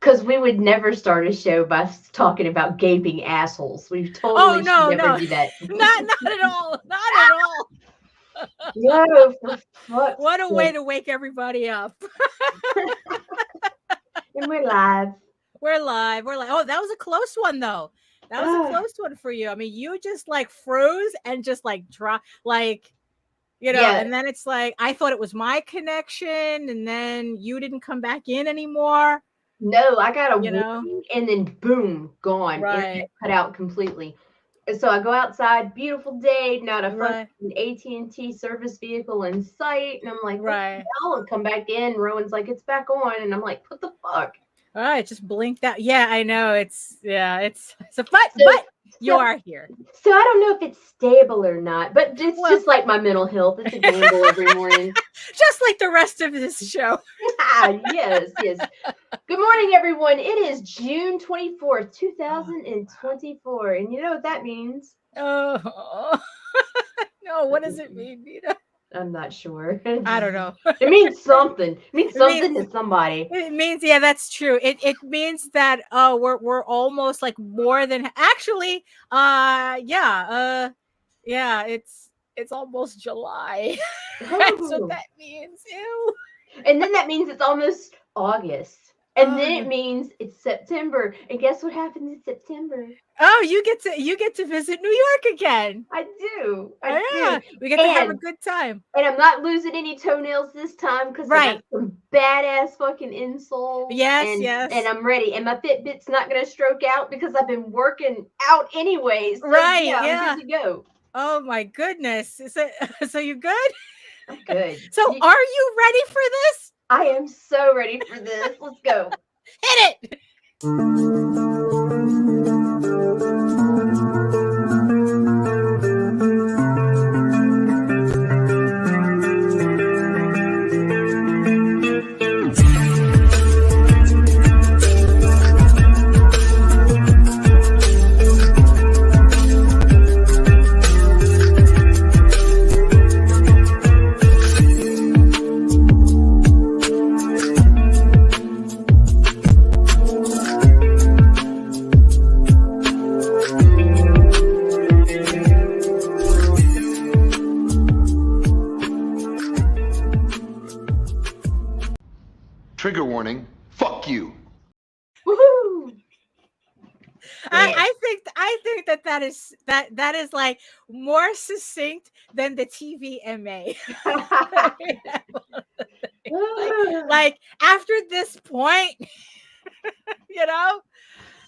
because we would never start a show by talking about gaping assholes. We totally should never do that. not at all. Not at all. No, for fuck's What a way sake. to wake everybody up. And we're live. We're live. Oh, that was a close one though. That was a close one for you. I mean, you just like froze and just like drop, like, you know, Yeah. and then it's like, I thought it was my connection, and then you didn't come back in anymore. No, I got a You know? warning, and then boom, gone. Right. Internet cut out completely. And so I go outside, beautiful day, not a Right. fucking AT&T service vehicle in sight, and I'm like, what Right. the hell? And come back in. Rowan's like, it's back on, and I'm like, what the fuck? All right, just blinked out. Yeah, I know. It's but you are here. So I don't know if it's stable or not, but it's just like my mental health. It's a gamble every morning. Just like the rest of this show. Yes. Good morning, everyone. It is June 24th, 2024. And you know what that means? Oh, no. What does it mean, Nita? I'm not sure. I don't know. It means something. It means something to somebody. It means, yeah, that's true. It means that we're almost like more than actually it's almost July. That's what that means. Ew. And then that means it's almost August. And then it means it's September. And guess what happens in September? Oh, you get to visit New York again. I do. We get to have a good time. And I'm not losing any toenails this time because I got some badass fucking insoles. Yes. And I'm ready. And my Fitbit's not going to stroke out because I've been working out anyways. So I'm good to go. Oh my goodness. So you good? I'm good. So are you ready for this? I am so ready for this. Let's go. Hit it. Trigger warning. Fuck you. Woohoo! I think that is like more succinct than the TVMA. like after this point, you know.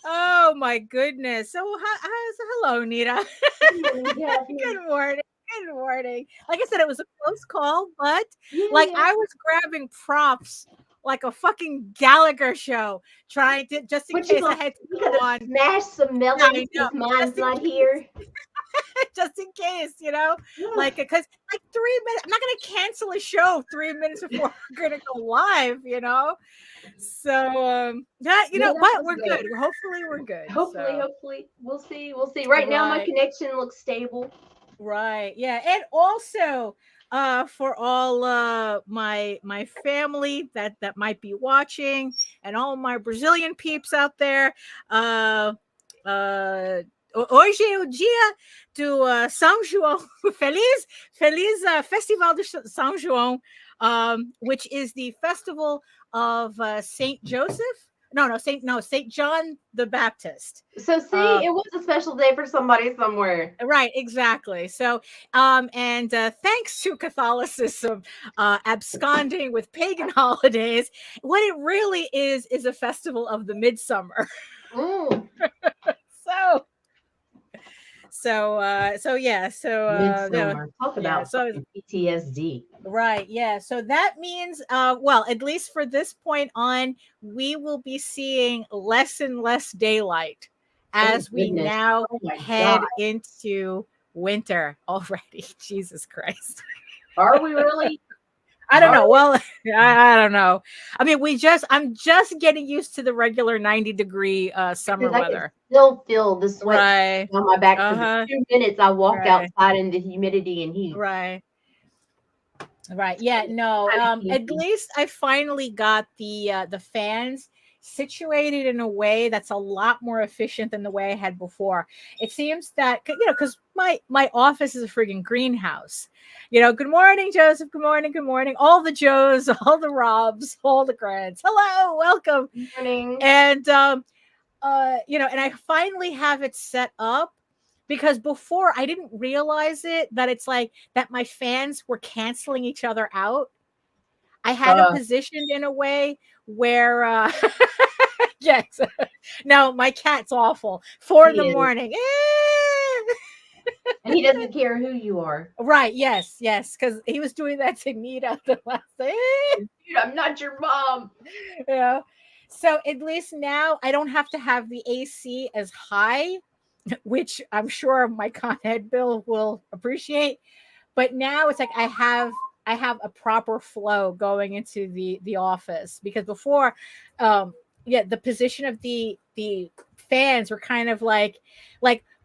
Oh my goodness. So hello, Nita. Good morning. Good morning. Like I said, it was a close call, but like I was grabbing props like a fucking Gallagher show, trying to just in case I had to go on. Smash some melons because mine's not here. Just in case, you know, like because like 3 minutes. I'm not gonna cancel a show 3 minutes before we're gonna go live, you know. So but we're good. Hopefully we're good. Hopefully we'll see. Right now my connection looks stable. Right. Yeah. And also for all my family that might be watching, and all my Brazilian peeps out there, hoje é o dia do São João. Feliz Festival de São João, which is the festival of Saint Joseph. Saint John the Baptist. So see, it was a special day for somebody somewhere. Right, exactly. So, and thanks to Catholicism absconding with pagan holidays, what it really is a festival of the midsummer. Talk about PTSD. Right. Yeah. So that means, well, at least for this point on, we will be seeing less and less daylight as we now head into winter already. Jesus Christ. Are we really? I don't know. Well, I don't know. I mean, I'm just getting used to the regular 90-degree summer weather. I still feel the sweat on my back for the 2 minutes I walked outside in the humidity and heat. Right. Right. Yeah. No. Kinda At easy. least I finally got the fans situated in a way that's a lot more efficient than the way I had before. It seems that because my office is a friggin' greenhouse. Good morning, Joseph. Good morning. Good morning. All the Joes, all the Robs, all the Grants. Hello, welcome. Morning. And and I finally have it set up because before I didn't realize it that it's like that my fans were canceling each other out. I had them positioned in a way where yes. No, my cat's awful. 4 in the morning. And he doesn't care who you are. Right, yes, because he was doing that to Nita the last day. Dude, I'm not your mom. Yeah. So at least now I don't have to have the AC as high, which I'm sure my Con Ed bill will appreciate. But now it's like I have a proper flow going into the office, because before, the position of the fans were kind of like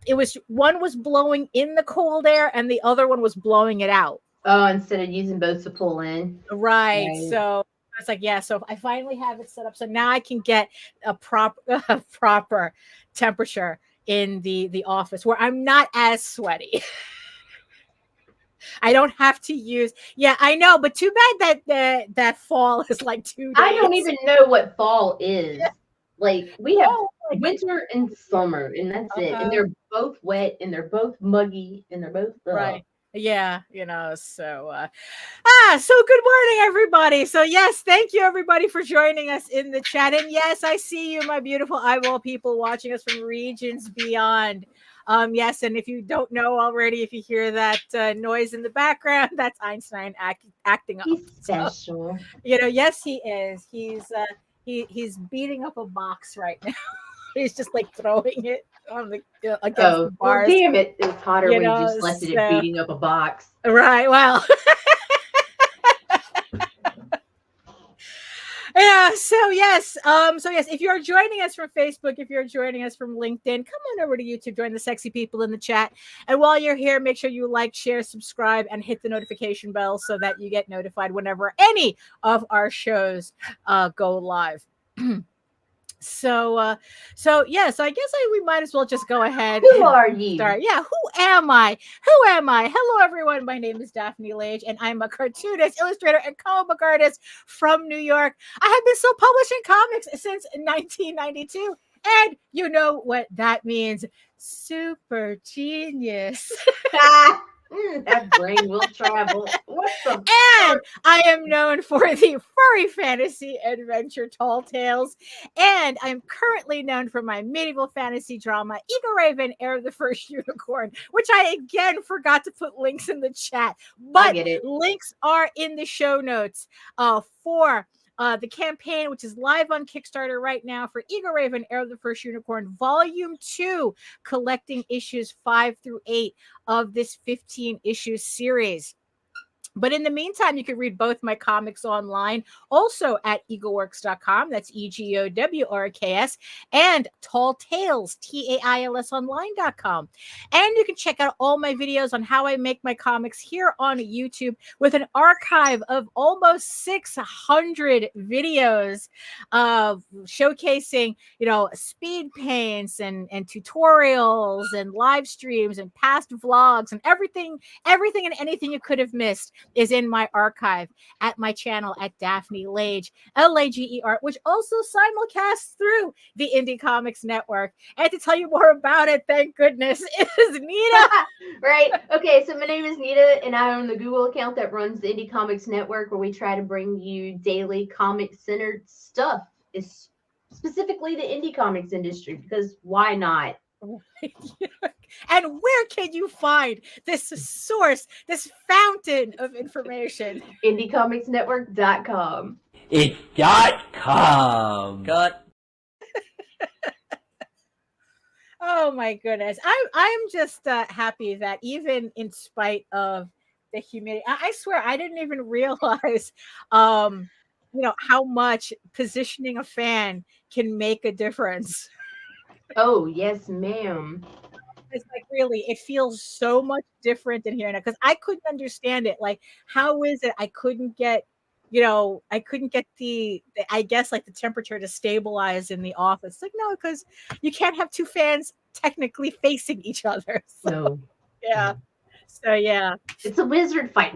it was, one was blowing in the cold air and the other one was blowing it out. Oh, instead of using both to pull in. Right. So it's like, yeah, so I finally have it set up. So now I can get a proper temperature in the office where I'm not as sweaty. I don't have to use. Yeah, I know, but too bad that fall is like 2 days. I don't even know what fall is. Like, we have winter and summer, and that's it. And they're both wet, and they're both muggy, and they're both right. Yeah, so so good morning, everybody. So yes, thank you everybody for joining us in the chat. And yes, I see you, my beautiful eyeball people watching us from regions beyond. Yes, and if you don't know already, if you hear that noise in the background, that's Einstein acting up. He's special. So, yes, he is. He's beating up a box right now. He's just like throwing it on the against the bars. Well, damn it! It's hotter when you just left it beating up a box. Right. Well. Yeah. So yes. If you're joining us from Facebook, if you're joining us from LinkedIn, come on over to YouTube. Join the sexy people in the chat. And while you're here, make sure you like, share, subscribe, and hit the notification bell so that you get notified whenever any of our shows go live. So yes, I guess we might as well just go ahead. Who are you? Start. Yeah, who am I? Hello, everyone. My name is Daphne Lage, and I'm a cartoonist, illustrator, and comic book artist from New York. I have been still publishing comics since 1992, and you know what that means? Super genius. That brain will travel. And I am known for the furry fantasy adventure Tall Tales. And I'm currently known for my medieval fantasy drama, Eagle Raven, Heir of the First Unicorn, which I again forgot to put links in the chat. But links are in the show notes for the campaign, which is live on Kickstarter right now for Eagle Raven, Heir of the First Unicorn, Volume 2, collecting issues 5 through 8 of this 15-issue series. But in the meantime, you can read both my comics online, also at eagleworks.com. That's EGOWRKS, and Tall Tales, TAILS online.com. And you can check out all my videos on how I make my comics here on YouTube with an archive of almost 600 videos showcasing, speed paints and tutorials and live streams and past vlogs and everything and anything you could have missed is in my archive at my channel at Daphne Lage, Lager, which also simulcasts through the Indie Comics Network. And to tell you more about it, thank goodness, is Nita. Right. Okay, so my name is Nita, and I own the Google account that runs the Indie Comics Network, where we try to bring you daily comic-centered stuff, is specifically the indie comics industry, because why not? And where can you find this source, this fountain of information? IndieComicsNetwork.com. It's .com. Cut. Oh my goodness. I'm just happy that even in spite of the humidity, I swear I didn't even realize how much positioning a fan can make a difference. Oh, yes, ma'am. It's like really, it feels so much different in here now because I couldn't understand it. Like, how is it I couldn't get, I couldn't get I guess like the temperature to stabilize in the office. Like, no, because you can't have two fans technically facing each other. So, No. yeah. So yeah, It's a wizard fight.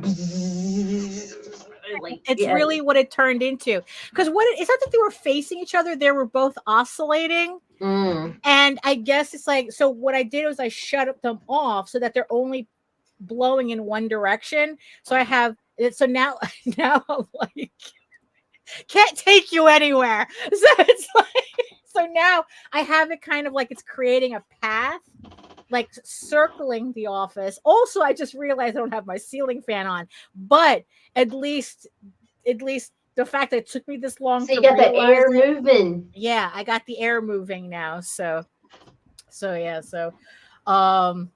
Like, it's really what it turned into. Because it's not that they were facing each other; they were both oscillating. And I guess it's like, so what I did was I shut them off so that they're only blowing in one direction. So I have so now I'm like, can't take you anywhere. So it's like, so now I have it kind of like it's creating a path, like circling the office. Also, I just realized I don't have my ceiling fan on, but at least the fact that it took me this long so you got the air moving. Yeah, I got the air moving now. So I'm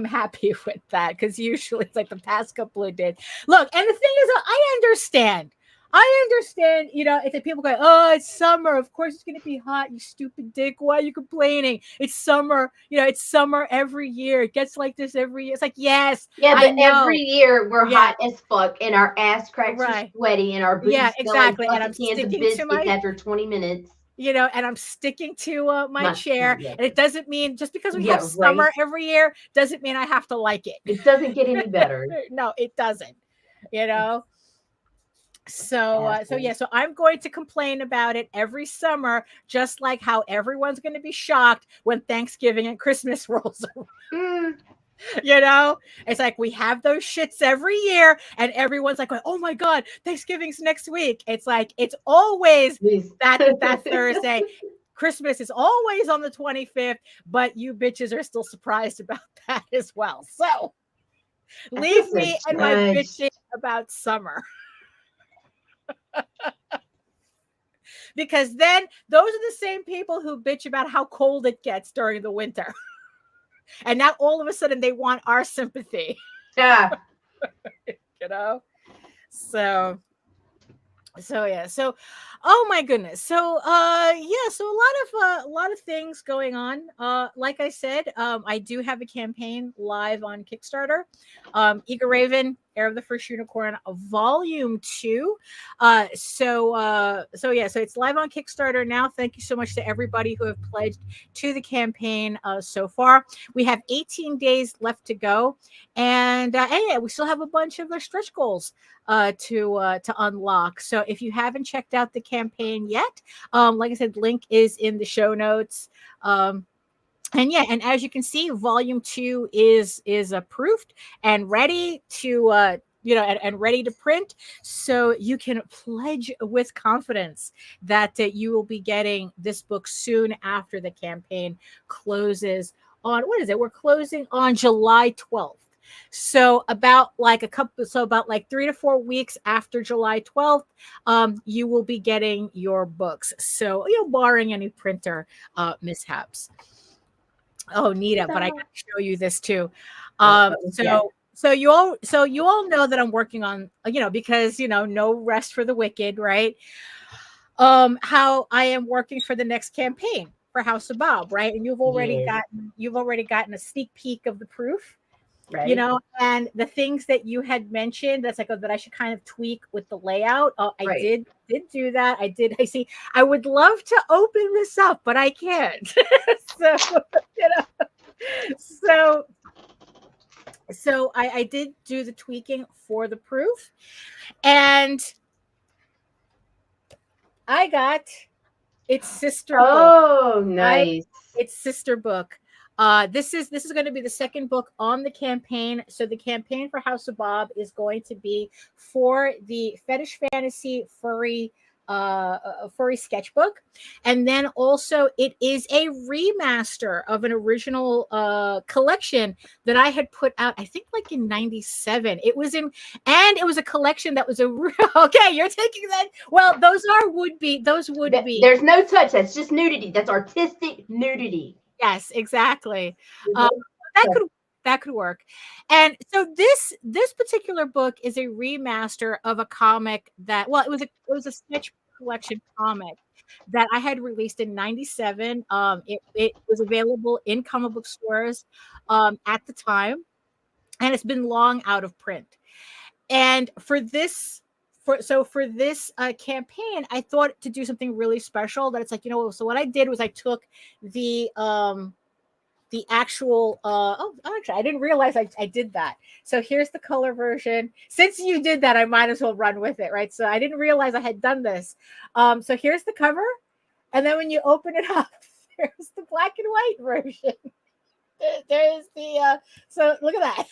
happy with that because usually it's like the past couple of days. Look, and the thing is, I understand. If the people go, oh, it's summer. Of course it's going to be hot. You stupid dick. Why are you complaining? It's summer. It's summer every year. It gets like this every year. It's like, yes. Yeah, but every year we're hot as fuck and our ass cracks are sweaty and our boots exactly. Like and I'm cans of sticking biscuits to my after 20 minutes. And I'm sticking to my chair. And it doesn't mean just because we have summer right. every year doesn't mean I have to like it. It doesn't get any better. No, it doesn't. So I'm going to complain about it every summer, just like how everyone's going to be shocked when Thanksgiving and Christmas rolls around. It's like we have those shits every year, and everyone's like, "Oh my god, Thanksgiving's next week." It's like it's always that Thursday. Christmas is always on the 25th, but you bitches are still surprised about that as well. So leave me and my bitching about summer. Because then those are the same people who bitch about how cold it gets during the winter. And now all of a sudden they want our sympathy. Yeah. So yeah. So oh my goodness. So so a lot of things going on. Like I said, I do have a campaign live on Kickstarter. Eager Raven, Heir of the First Unicorn, Volume 2. So it's live on Kickstarter now. Thank you so much to everybody who have pledged to the campaign so far. We have 18 days left to go, and we still have a bunch of stretch goals to unlock. So if you haven't checked out the campaign yet, like I said, link is in the show notes. And as you can see, Volume 2 is approved and ready to and ready to print, so you can pledge with confidence that you will be getting this book soon after the campaign closes on, we're closing on July 12th. So about 3 to 4 weeks after July 12th, you will be getting your books. So, barring any printer mishaps. Oh, Nita, but I got to show you this too. So you all know that I'm working on, because, no rest for the wicked, right? How I am working for the next campaign for House of Bob, right? And you've already gotten a sneak peek of the proof. Right. And the things that you had mentioned, that's like that I should kind of tweak with the layout. I did do that. I see. I would love to open this up, but I can't. So I did do the tweaking for the proof, and I got its sister book. Oh, nice. Its sister book. This is going to be the second book on the campaign. So the campaign for House of Bob is going to be for the Fetish Fantasy Furry sketchbook, and then also it is a remaster of an original collection that I had put out, I think like in 97. It was a collection that was okay, you're taking that. Well, those would be there's no touch, that's just nudity, that's artistic nudity. Yes, exactly. That could work. And so this particular book is a remaster of a comic that, it was a sketch collection comic that I had released in '97. It was available in comic book stores at the time, and it's been long out of print. And for this campaign, I thought to do something really special. That it's like, so what I did was I took the actual actually I didn't realize I did that. So here's the color version. Since you did that, I might as well run with it, right? So I didn't realize I had done this. So here's the cover, and then when you open it up, there's the black and white version. There's the so look at that.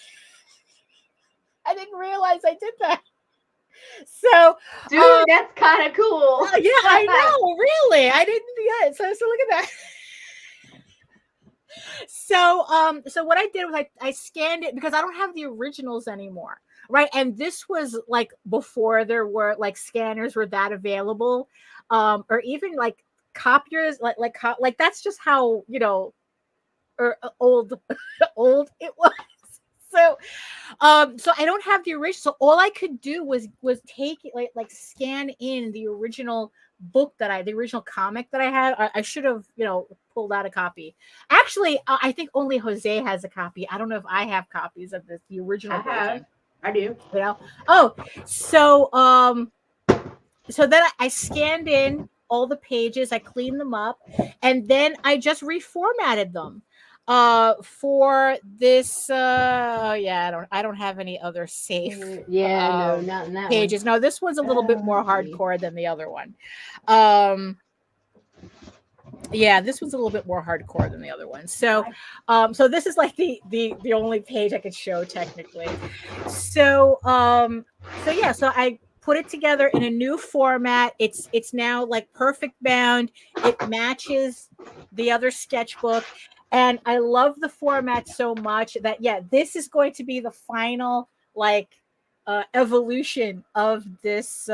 I didn't realize I did that. So dude, that's kind of cool. Yeah, I know, really. I didn't do it. So look at that. So what I did was I scanned it because I don't have the originals anymore, right? And this was like before there were like scanners were that available, or even like copiers, like that's just how or old it was. So I don't have the original. So all I could do was take it, like scan in the original book the original comic that I had. I should have, pulled out a copy. Actually, I think only Jose has a copy. I don't know if I have copies of the original version. I do. Oh, so then I scanned in all the pages, I cleaned them up, and then I just reformatted them. For this I don't have any other safe no, not in that pages. one. No, this one's a little bit more hardcore than the other one. This one's a little bit more hardcore than the other one. So this is like the only page I could show technically. So I put it together in a new format. It's now like perfect bound. It matches the other sketchbook. And I love the format so much that, this is going to be the final evolution of this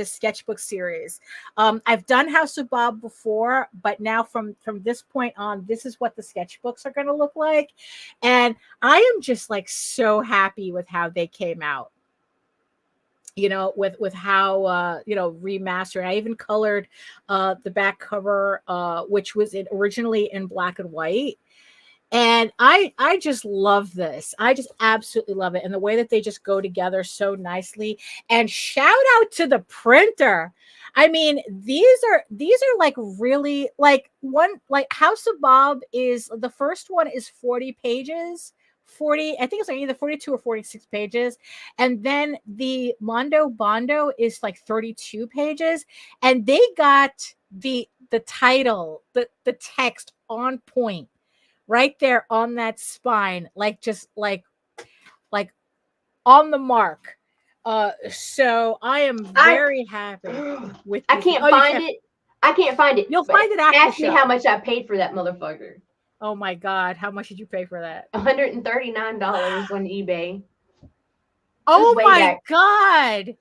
sketchbook series. I've done House of Bob before, but now from this point on, this is what the sketchbooks are going to look like. And I am just like so happy with how they came out. With how remastered. I even colored the back cover, which was originally in black and white. And I just love this. I just absolutely love it. And the way that they just go together so nicely. And shout out to the printer. I mean, these are like really like House of Bob is the first one is 40 pages. 40, I think it's like either 42 or 46 pages. And then the Mondo Bondo is like 32 pages. And they got the title, the text on point right there on that spine, just like on the mark. So I am very happy with I can't find it. I can't find it. You'll find it after. Ask me how much I paid for that motherfucker. Oh my God. How much did you pay for that? $139 on eBay. Oh my God.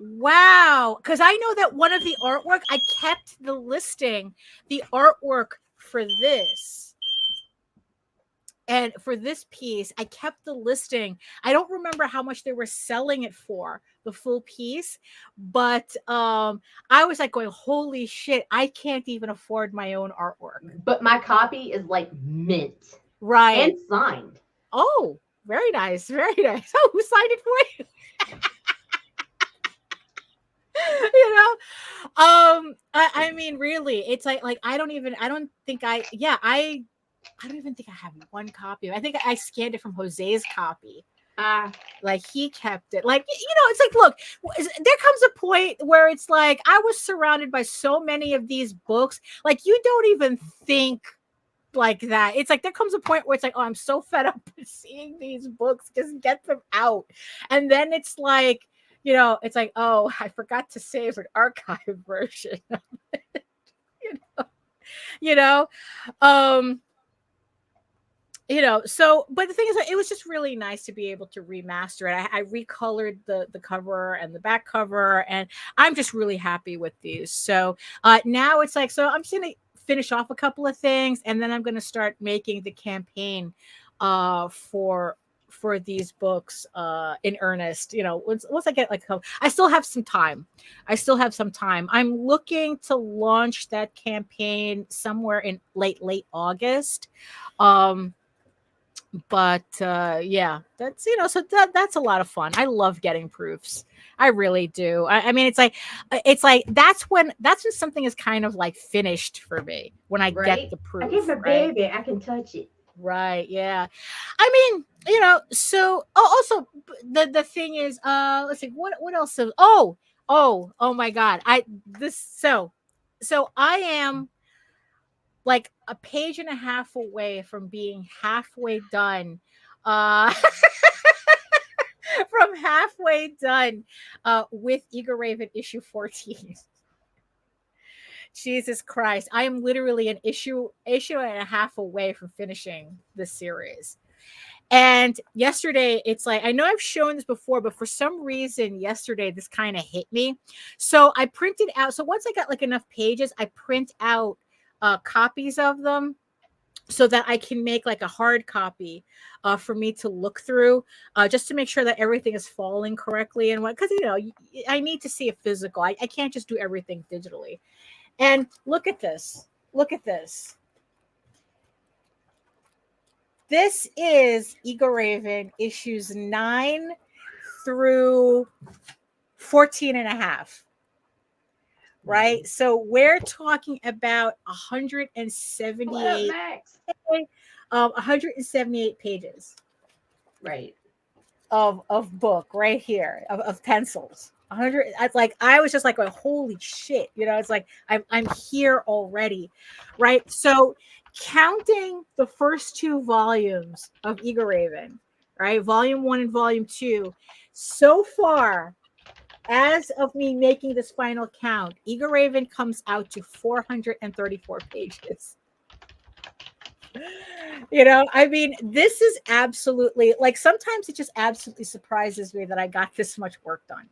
Wow. Because I know that one of the artwork, I kept the listing, the artwork for this. And for this piece, I kept the listing. I don't remember how much they were selling it for, the full piece. But I was like going, holy shit, I can't even afford my own artwork. But my copy is like mint. Right. And signed. Oh, very nice. Very nice. Oh, who signed it for you? I mean, really, it's like I don't even think I have one copy. I think I scanned it from Jose's copy. Like he kept it. Like, it's like, look, there comes a point where it's like I was surrounded by so many of these books. Like, you don't even think like that. It's like there comes a point where it's like, oh, I'm so fed up with seeing these books. Just get them out. And then it's like, it's like, oh, I forgot to save an archive version of it. So, but the thing is, it was just really nice to be able to remaster it. I recolored the cover and the back cover, and I'm just really happy with these. So now it's like, so I'm just going to finish off a couple of things, and then I'm going to start making the campaign for for these books in earnest. Once I get I still have some time. I'm looking to launch that campaign somewhere in late August. But yeah, that's so that's a lot of fun. I love getting proofs. I really do. I mean, it's like that's when something is kind of like finished for me, when I get the proof. I give a baby, I can touch it. Right. Yeah. I mean, so also the thing is, let's see, what else? Oh my God. So I am like a page and a half away from being halfway done. From halfway done with Eager Raven issue 14. Jesus Christ. I am literally an issue and a half away from finishing this series. And yesterday, it's like, I know I've shown this before, but for some reason yesterday, this kind of hit me. So I printed out. So once I got like enough pages, I print out copies of them so that I can make like a hard copy for me to look through, just to make sure that everything is falling correctly. And because, I need to see a physical. I can't just do everything digitally. And look at this. This is Eager Raven issues 9 through 14 and a half. Right? So we're talking about 178 pages. Right. Of book right here, of pencils. 100. It's like, I was just like, oh, holy shit. It's like I'm here already. Right. So counting the first 2 volumes of Eager Raven, right? Volume 1 and volume 2, so far, as of me making this final count, Eager Raven comes out to 434 pages. I mean, this is absolutely, like, sometimes it just absolutely surprises me that I got this much work done.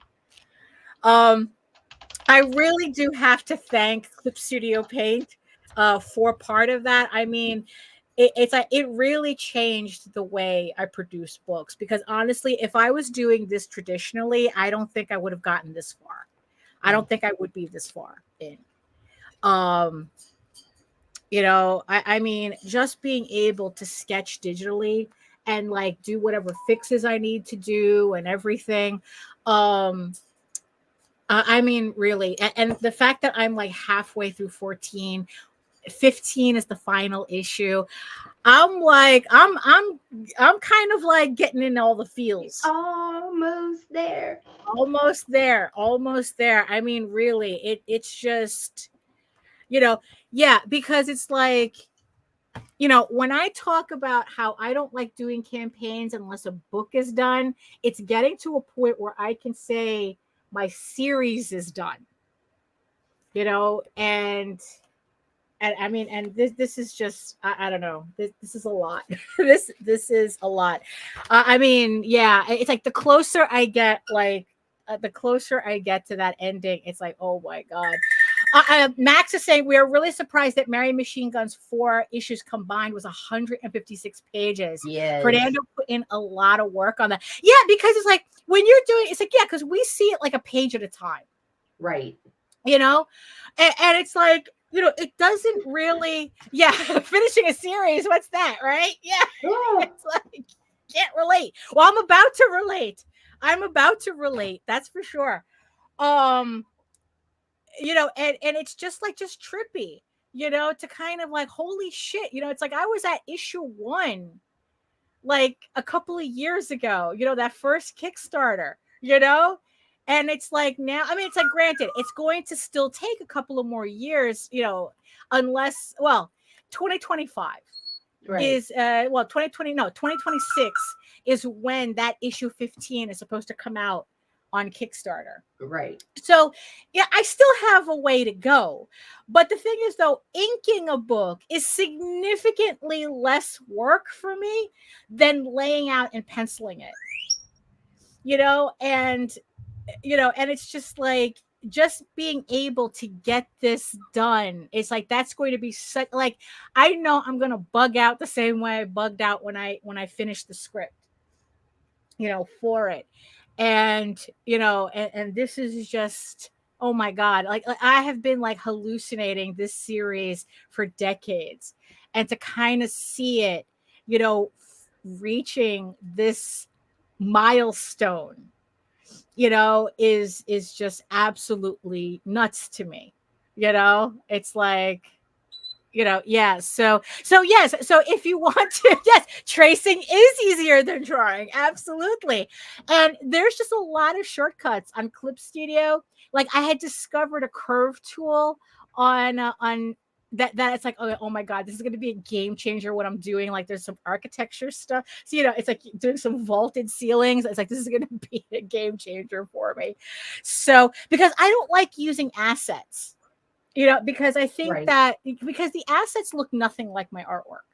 I really do have to thank Clip Studio Paint for part of that. I mean, it really changed the way I produce books, because honestly, if I was doing this traditionally, I don't think I would have gotten this far. I don't think I would be this far in. I mean, just being able to sketch digitally and like do whatever fixes I need to do and everything. I mean, really, and the fact that I'm like halfway through 14, 15 is the final issue. I'm like, I'm kind of like getting in all the feels. Almost there. I mean, really, it's just, yeah, because it's like, when I talk about how I don't like doing campaigns unless a book is done, it's getting to a point where I can say my series is done, and I mean, and this is just, I don't know, this is a lot. this is a lot. I mean, yeah, it's like the closer I get to that ending, it's like, oh my God. Max is saying, we are really surprised that Mary Machine Gun's 4 issues combined was 156 pages. Yes. Fernando put in a lot of work on that. Yeah, because it's like, when you're doing, it's like, yeah, because we see it like a page at a time. Right. And it's like, it doesn't really, yeah, finishing a series, what's that, right? Yeah. It's like, can't relate. Well, I'm about to relate. That's for sure. And it's just trippy, to kind of like, holy shit, it's like I was at issue 1 like a couple of years ago, that first Kickstarter, and it's like, now, I mean, it's like, granted, it's going to still take a couple of more years, unless, 2025 is 2026 is when that issue 15 is supposed to come out on Kickstarter. Right. So, yeah, I still have a way to go. But the thing is, though, inking a book is significantly less work for me than laying out and penciling it. And it's just like, just being able to get this done, it's like, that's going to be such, like, I know I'm going to bug out the same way I bugged out when I finished the script. for it. And, and this is just, oh my God, like I have been like hallucinating this series for decades. And to kind of see it, reaching this milestone, is just absolutely nuts to me. It's like, yeah. So yes. So if you want to, yes, tracing is easier than drawing. Absolutely. And there's just a lot of shortcuts on Clip Studio. Like I had discovered a curve tool on that it's like, oh my God, this is going to be a game changer what I'm doing. Like there's some architecture stuff. So, it's like doing some vaulted ceilings. It's like, this is going to be a game changer for me. So, because I don't like using assets, because I think that because the assets look nothing like my artwork.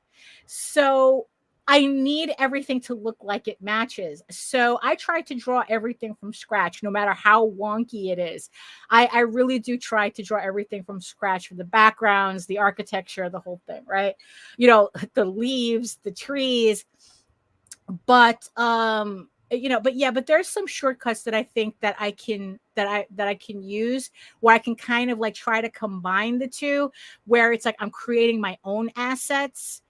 So I need everything to look like it matches. So I try to draw everything from scratch, no matter how wonky it is. I really do try to draw everything from scratch, for the backgrounds, the architecture, the whole thing, right? The leaves, the trees. But but there's some shortcuts that I think that I can use, where I can kind of like try to combine the two, where it's like I'm creating my own assets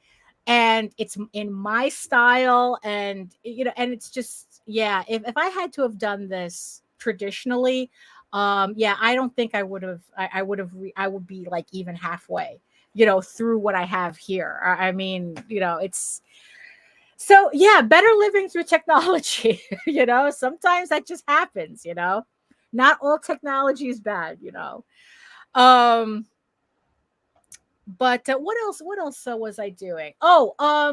and it's in my style. And and it's just, if I had to have done this traditionally, I don't think I would be like even halfway, through what I have here. I mean, it's so, better living through technology. Sometimes that just happens. Not all technology is bad. But what else was I doing?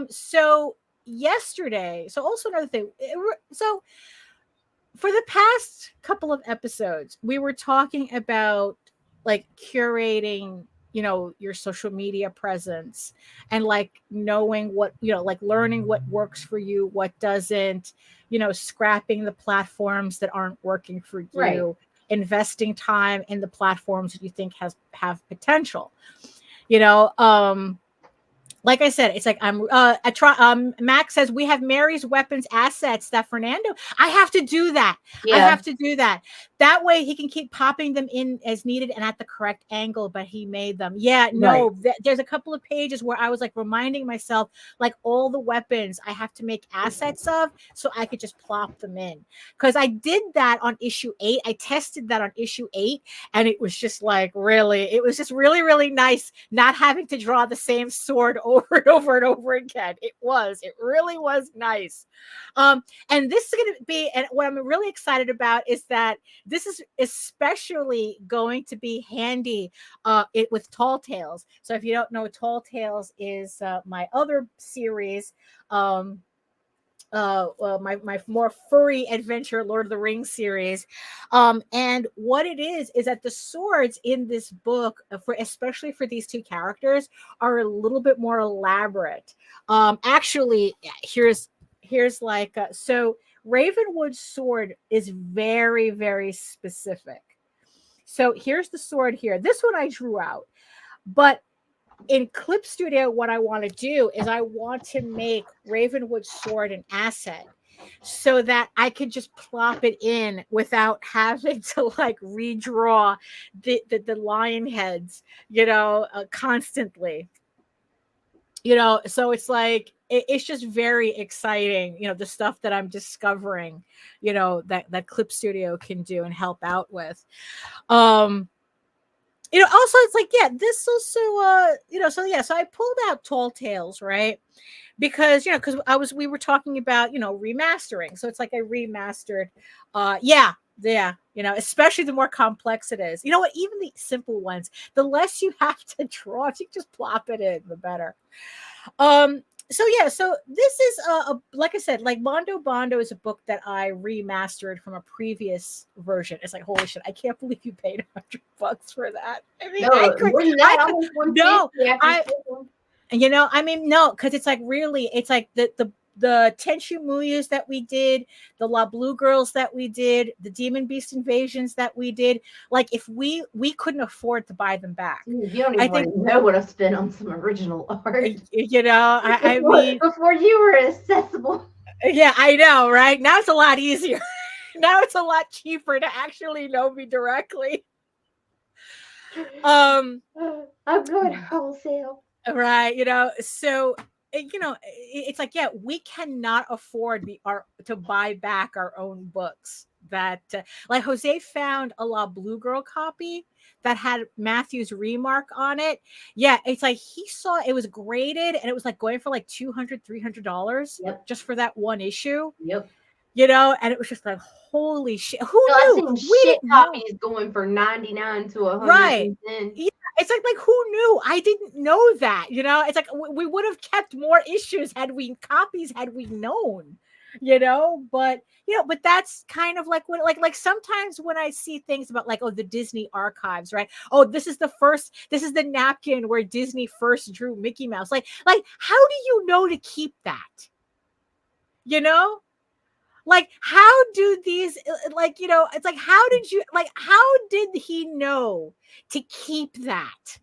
So yesterday, so also another thing, so for the past couple of episodes, we were talking about like curating your social media presence, and like knowing what, like learning what works for you, what doesn't, scrapping the platforms that aren't working for you, right. Investing time in the platforms that you think have potential. Like I said, it's like Max says we have Mary's weapons assets that Fernando. I have to do that. Yeah. I have to do that. That way he can keep popping them in as needed and at the correct angle, but he made them. Yeah, no, right. There's a couple of pages where I was like reminding myself, like all the weapons I have to make assets of, so I could just plop them in. Because I did that on issue 8. I tested that on issue 8, and it was just like it was just really, really nice not having to draw the same sword over and over and over again. It really was nice. And this is going to be, and what I'm really excited about is that this is especially going to be handy with Tall Tales. So if you don't know, Tall Tales is my other series, my more furry adventure Lord of the Rings series. And what it is that the swords in this book, especially for these two characters, are a little bit more elaborate. Actually, here's like, so Ravenwood's sword is very, very specific. So here's the sword here. This one I drew out, but in Clip Studio, what I want to do is I want to make Ravenwood's sword an asset, so that I could just plop it in without having to like redraw the lion heads, constantly. So it's like it's just very exciting, the stuff that I'm discovering, that Clip Studio can do and help out with. Also it's like, this also, so I pulled out Tall Tales, right? Because, because we were talking about, remastering. So it's like I remastered, especially the more complex it is. You know what? Even the simple ones, the less you have to draw, if you just plop it in, the better. So this is like I said, like Mondo Bondo is a book that I remastered from a previous version. It's like, holy shit, I can't believe you paid $100 for that. I mean, no, because it's like really, it's like the Tenchu Muyus that we did, the La Blue Girls that we did, the Demon Beast Invasions that we did. Like, if we couldn't afford to buy them back. You don't even know what I've spent on some original art. I mean, before you were accessible. Yeah, I know, right? Now it's a lot easier. Now it's a lot cheaper to actually know me directly. I'm going wholesale. Right, so it's like, yeah, we cannot afford to buy back our own books. That like Jose found a La Blue Girl copy that had Matthew's remark on it. Yeah, it's like he saw it was graded and it was like going for like $200-$300 Yep. just for that one issue. Yep. And it was just like, holy shit. Who I've knew? seen We shit didn't know. copies going for 99 to 110. Right. Yeah, it's like who knew? I didn't know that. It's like we would have kept more issues had we known. But that's kind of like what like sometimes when I see things about like, oh, the Disney archives, right? Oh, this is the napkin where Disney first drew Mickey Mouse. Like how do you know to keep that? Like, how do these, it's like, how did he know to keep that?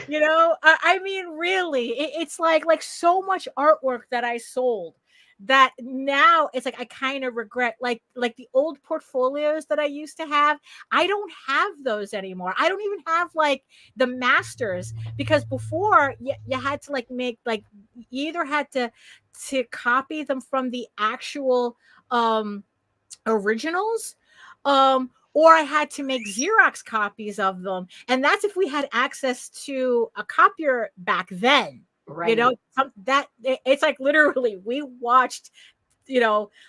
I mean, really, it's like so much artwork that I sold that now it's like I kind of regret, like the old portfolios that I used to have. I don't have those anymore. I don't even have like the masters, because before you had to like make like you either had to copy them from the actual originals, or I had to make Xerox copies of them, and that's if we had access to a copier back then. Right. It's like literally we watched,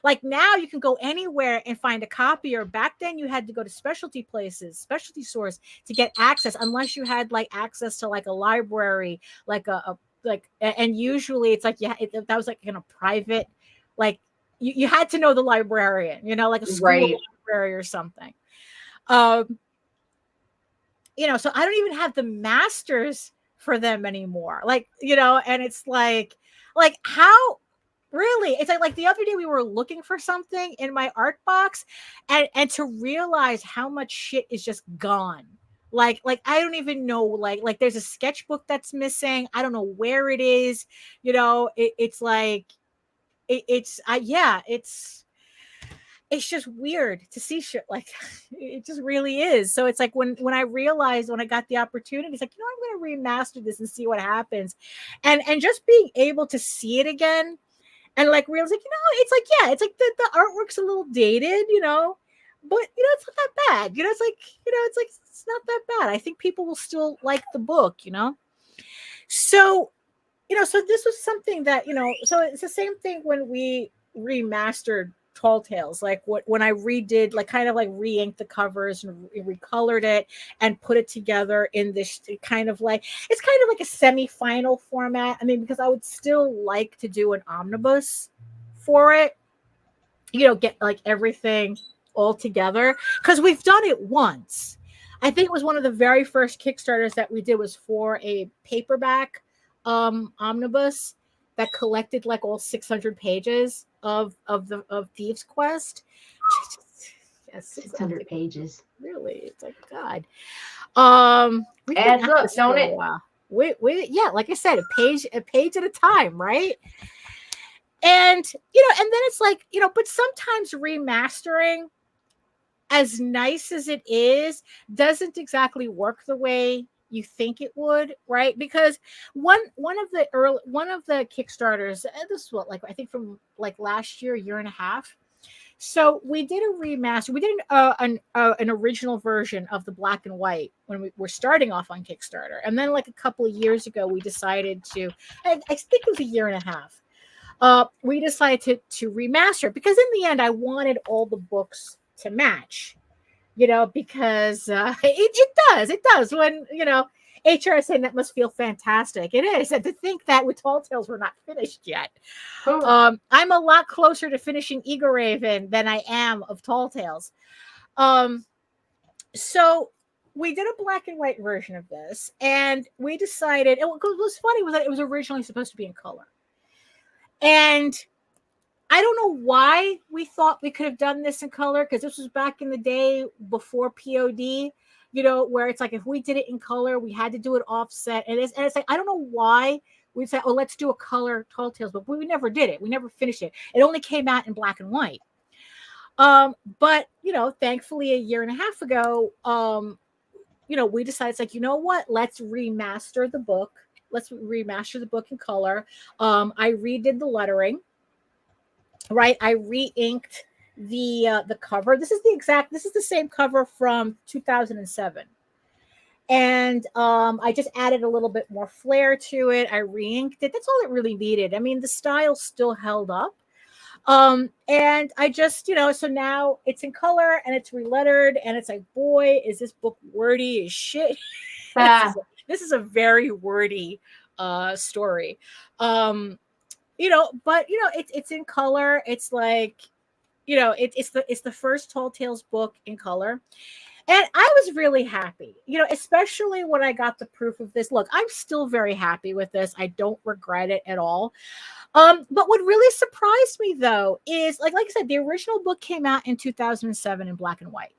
like now you can go anywhere and find a copier. Back then you had to go to specialty stores to get access, unless you had like access to like a library, like and usually it's like, that was like in a private, like you had to know the librarian, like a school library or something. So I don't even have the masters for them anymore. Like, and it's like how really, it's like the other day we were looking for something in my art box and to realize how much shit is just gone. Like I don't even know, like there's a sketchbook that's missing. I don't know where it is. It's like it's just weird to see shit like that. It just really is. So it's like when I realized, when I got the opportunity, it's like, I'm going to remaster this and see what happens. And just being able to see it again and like realize, like, it's like, yeah, it's like the artwork's a little dated, but it's not that bad. It's like, it's not that bad. I think people will still like the book, So, so this was something that, so it's the same thing when we remastered Tall Tales, like when I redid, like kind of like re-inked the covers and recolored it and put it together in this kind of like, it's kind of like a semi-final format. I mean, because I would still like to do an omnibus for it, get like everything all together, because we've done it once. I think it was one of the very first Kickstarters that we did was for a paperback omnibus that collected like all 600 pages of Thieves Quest. Yes, 600 pages. Really, it's like God. Adds up, don't it? Yeah, like I said, a page at a time, right? And and then it's like, but sometimes remastering, as nice as it is, doesn't exactly work the way you think it would, right? Because one of the Kickstarters, this is what, like I think from like last year and a half. So we did a remaster. We did an original version of the black and white when we were starting off on Kickstarter, and then like a couple of years ago, we decided to. I think it was a year and a half. We decided to remaster, because in the end, I wanted all the books to match. Because it does when, HR is saying that must feel fantastic. It is. And to think that with Tall Tales, we're not finished yet. I'm a lot closer to finishing Eagle Raven than I am of Tall Tales. So we did a black and white version of this, and we decided, and what was funny was that it was originally supposed to be in color. And I don't know why we thought we could have done this in color, because this was back in the day before POD, where it's like if we did it in color, we had to do it offset. And it's like, I don't know why we said, oh, let's do a color Tall Tales book. We never did it. We never finished it. It only came out in black and white. But thankfully a year and a half ago, we decided it's like, you know what? Let's remaster the book. Let's remaster the book in color. I redid the lettering, right? I re-inked the cover. This is the same cover from 2007. And I just added a little bit more flair to it. I re-inked it. That's all it really needed. I mean, the style still held up. And I just, so now it's in color and it's relettered, and it's like, boy, is this book wordy as shit. This is a very wordy story. But it's in color. It's like, it's the first Tall Tales book in color. And I was really happy, especially when I got the proof of this. Look, I'm still very happy with this. I don't regret it at all. But what really surprised me, though, is like I said, the original book came out in 2007 in black and white.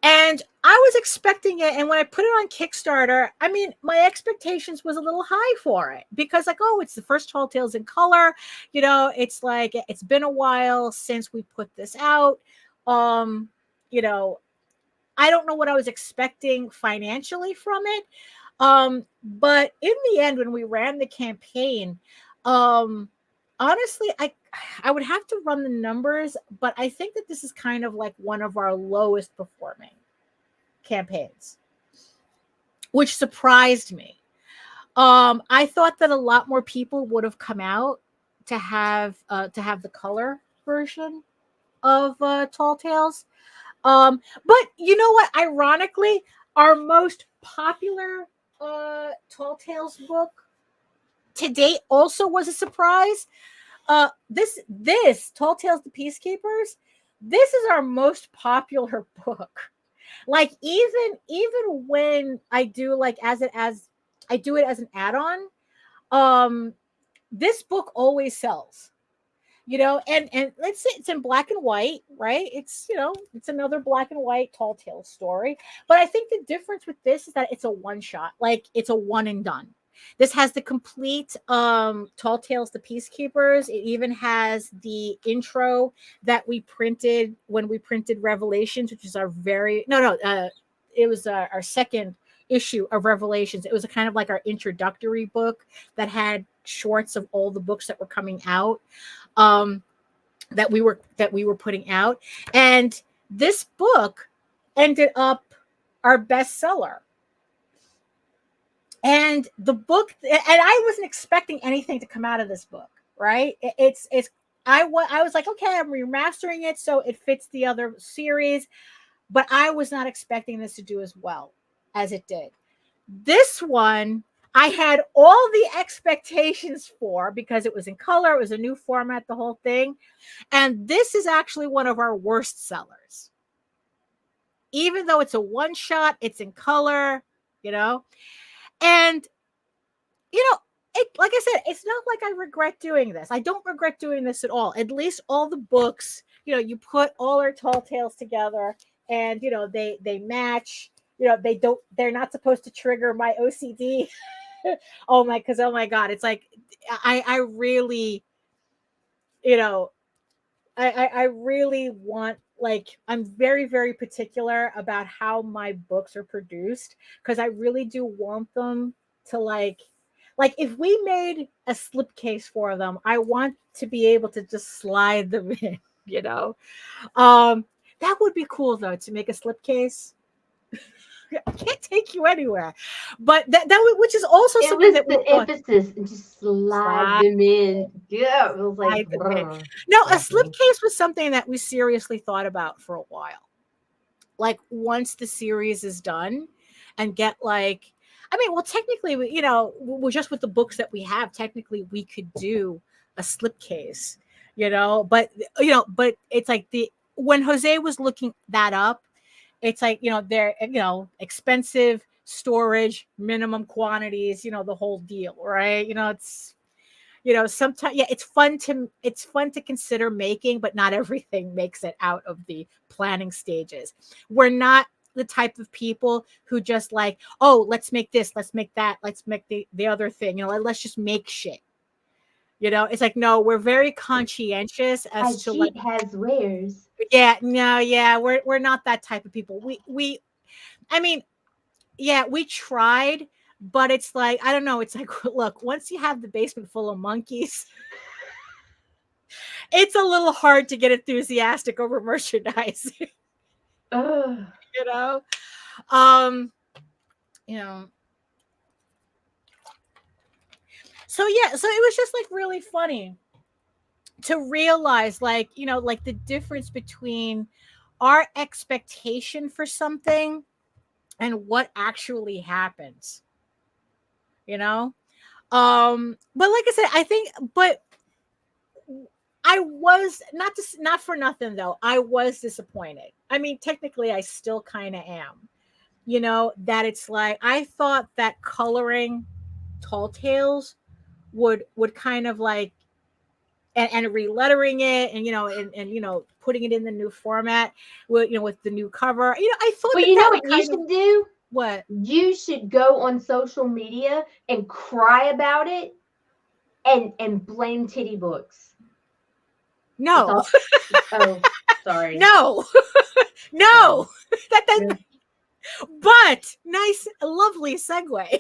And I was expecting it. And when I put it on Kickstarter, I mean, my expectations was a little high for it because it's the first Tall Tales in color. It's like, it's been a while since we put this out. I don't know what I was expecting financially from it. But in the end, when we ran the campaign, honestly, I would have to run the numbers, but I think that this is kind of like one of our lowest performing campaigns, which surprised me. I thought that a lot more people would have come out to have the color version of Tall Tales. But you know what? Ironically, our most popular Tall Tales book to date also was a surprise. This Tall Tales the Peacekeepers, this is our most popular book. Like even when I do I do it as an add-on, this book always sells. And let's say it's in black and white, right? It's, it's another black and white Tall Tales story. But I think the difference with this is that it's a one shot, like it's a one and done. This has the complete Tall Tales the Peacekeepers. It even has the intro that we printed when we printed Revelations, which is our it was our second issue of Revelations. It was a kind of like our introductory book that had shorts of all the books that were coming out, that we were putting out. And this book ended up our bestseller. And the book, and I wasn't expecting anything to come out of this book, right? I was like, okay, I'm remastering it so it fits the other series, but I was not expecting this to do as well as it did. This one, I had all the expectations for because it was in color, it was a new format, the whole thing. And this is actually one of our worst sellers. Even though it's a one shot, it's in color, And, like I said, it's not like I regret doing this. I don't regret doing this at all. At least all the books, you put all our Tall Tales together and, they match, they're not supposed to trigger my OCD. oh my God. It's like, I really, I really want, like, I'm very, very particular about how my books are produced because I really do want them to like if we made a slipcase for them, I want to be able to just slide them in, that would be cool though, to make a slipcase. I can't take you anywhere, but that which is also something that the emphasis and just slide them in. Yeah, it was like no, a slipcase was something that we seriously thought about for a while. Like once the series is done, and get technically, we're just with the books that we have. Technically, we could do a slipcase, but it's like when Jose was looking that up. It's like, they're, expensive storage, minimum quantities, the whole deal, right? It's, sometimes, it's fun to consider making, but not everything makes it out of the planning stages. We're not the type of people who just like, oh, let's make this, let's make that, let's make the other thing, let's just make shit. It's like, no, we're very conscientious as to cheat has wares. Yeah, no, yeah, we're not that type of people. I mean, yeah, we tried, but it's like, I don't know. It's like, look, once you have the basement full of monkeys, it's a little hard to get enthusiastic over merchandise. Ugh. So yeah, so it was just like really funny to realize, like, like the difference between our expectation for something and what actually happens. But like I said, I think, but I was not for nothing though. I was disappointed. I mean, technically I still kind of am, that it's like, I thought that coloring Tall Tales would kind of like, and relettering it, and putting it in the new format with the new cover. I thought. Well, you know what you should do? What? You should go on social media and cry about it, and blame Titty Books. No. Oh, sorry. No. No. That. But nice, lovely segue.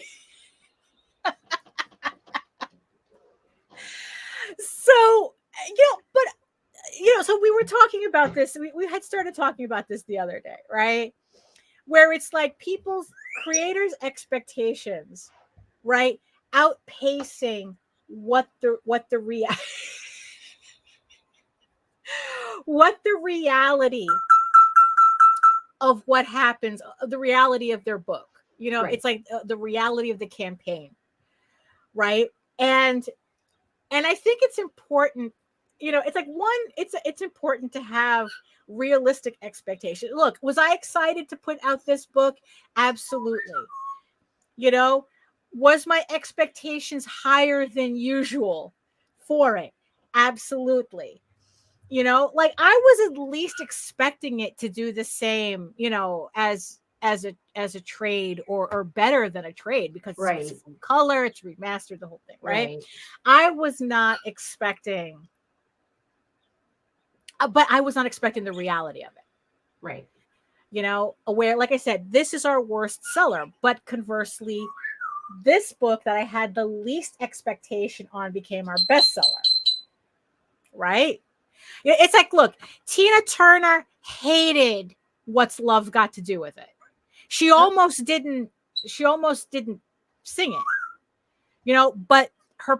So, so we were talking about this. We had started talking about this the other day, right? Where it's like creators' expectations, right? Outpacing what the reality of what happens, the reality of their book. Right. It's like the reality of the campaign, right? And I think it's important, it's like, one, it's important to have realistic expectations. Look, was I excited to put out this book? Absolutely. Was my expectations higher than usual for it? Absolutely. Like I was at least expecting it to do the same, as a trade or better than a trade, because right. It's full color, it's remastered, the whole thing, right? I was not expecting, but I was not expecting the reality of it. Right. Where, like I said, this is our worst seller, but conversely, this book that I had the least expectation on became our bestseller. Right? It's like, look, Tina Turner hated What's Love Got to Do with It. She almost didn't sing it, but her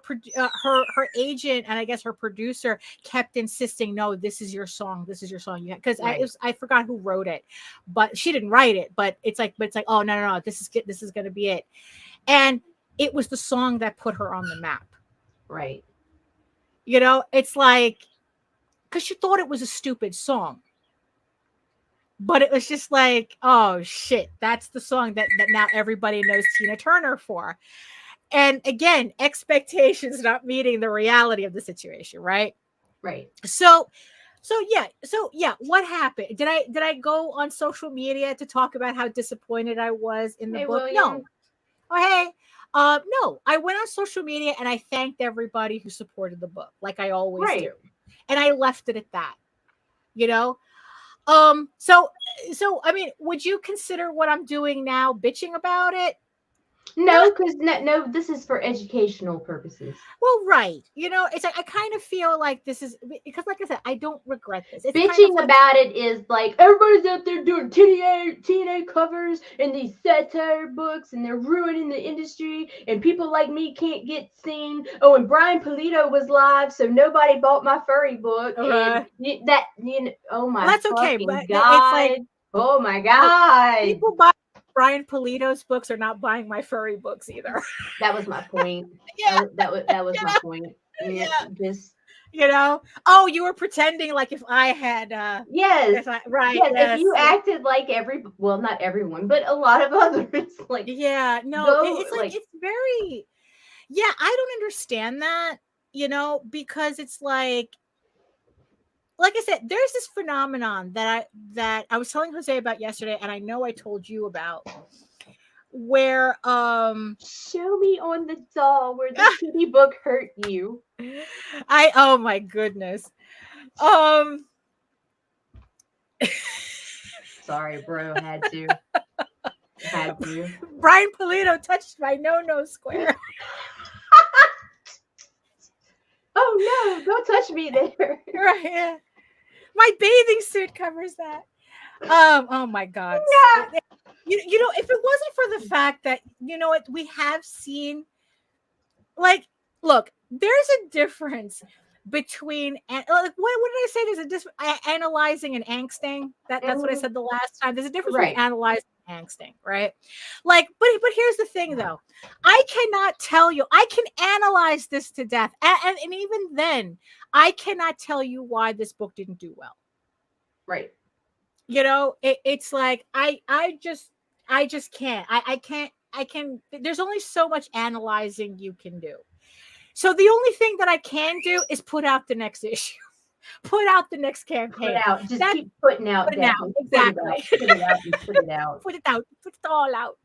agent and I guess her producer kept insisting, no, this is your song, because right. I forgot who wrote it, but she didn't write it. But it's like, oh no, this is going to be it, and it was the song that put her on the map. Right. It's like, because she thought it was a stupid song. But it was just like, oh shit, that's the song that now everybody knows Tina Turner for. And again, expectations not meeting the reality of the situation, right? Right. So yeah, what happened? Did I go on social media to talk about how disappointed I was in the book? William. No. Oh, hey. No, I went on social media and I thanked everybody who supported the book, like I always do. And I left it at that. So I mean, would you consider what I'm doing now bitching about it? No, because no, this is for educational purposes. Well, right. It's like, I kind of feel like this is, because like I said, I don't regret this. It's bitching kind of like, about it is like, everybody's out there doing TNA covers and these satire books, and they're ruining the industry, and people like me can't get seen. Oh, and Brian Pulido was live, so nobody bought my furry book. And oh my, that's okay, but God. It's like, oh my God. People buy Brian Pulido's books are not buying my furry books either. That was my point. Yeah. That was my point. Yeah. Just, oh, you were pretending like if I had yes. Right. Yes, if you acted like not everyone, but a lot of others. Like, yeah, no, it's like it's very, yeah, I don't understand that, because it's like, like I said, there's this phenomenon that I was telling Jose about yesterday, and I know I told you about, where show me on the doll where the kitty book hurt you. oh my goodness. Sorry, bro, had to. Brian Polito touched my no square. Oh no, don't touch me there. Right. Yeah. My bathing suit covers that. Oh my God. No. You know, if it wasn't for the fact that, you know what, we have seen, like, look, there's a difference between, like, what did I say? There's a difference, analyzing and angsting. That's what I said the last time. There's a difference between analyzing and angsting, right? Like, but here's the thing, though. I cannot tell you. I can analyze this to death, and even then, I cannot tell you why this book didn't do well. Right. You know, it's like I just can't. I can. There's only so much analyzing you can do. So the only thing that I can do is put out the next issue, put out the next campaign. Put it out. Just keep putting out. Put it out. Exactly. Put it out. Put it out. Put it out. Put it all out.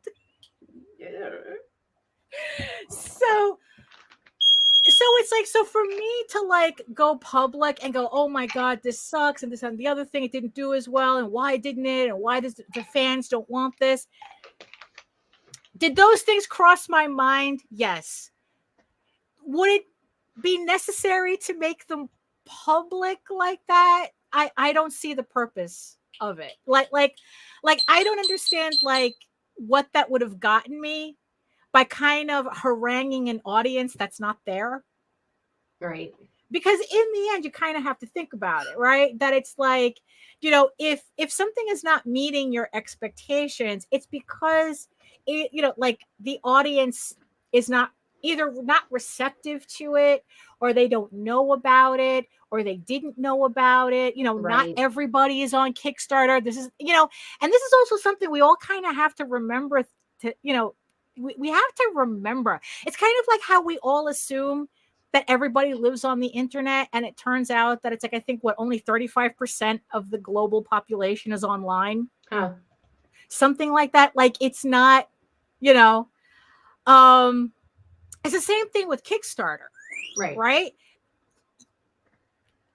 Yeah. So it's like, so for me to like go public and go, oh my God, this sucks, and this and the other thing, it didn't do as well, and why didn't it, and why does the fans don't want this? Did those things cross my mind? Yes. Would it be necessary to make them public like that? I don't see the purpose of it. Like I don't understand like what that would have gotten me by kind of haranguing an audience that's not there. Right. Because in the end, you kind of have to think about it, right? That it's like, you know, if something is not meeting your expectations, it's because it, you know, like the audience is not either not receptive to it, or they don't know about it, or they didn't know about it. You know, not everybody is on Kickstarter. This is, you know, and this is also something we all kind of have to remember to, you know, we have to remember. It's kind of like how we all assume that everybody lives on the internet, and it turns out that it's like, I think what, only 35% of the global population is online. Huh. Something like that. Like, it's not, you know, it's the same thing with Kickstarter. Right.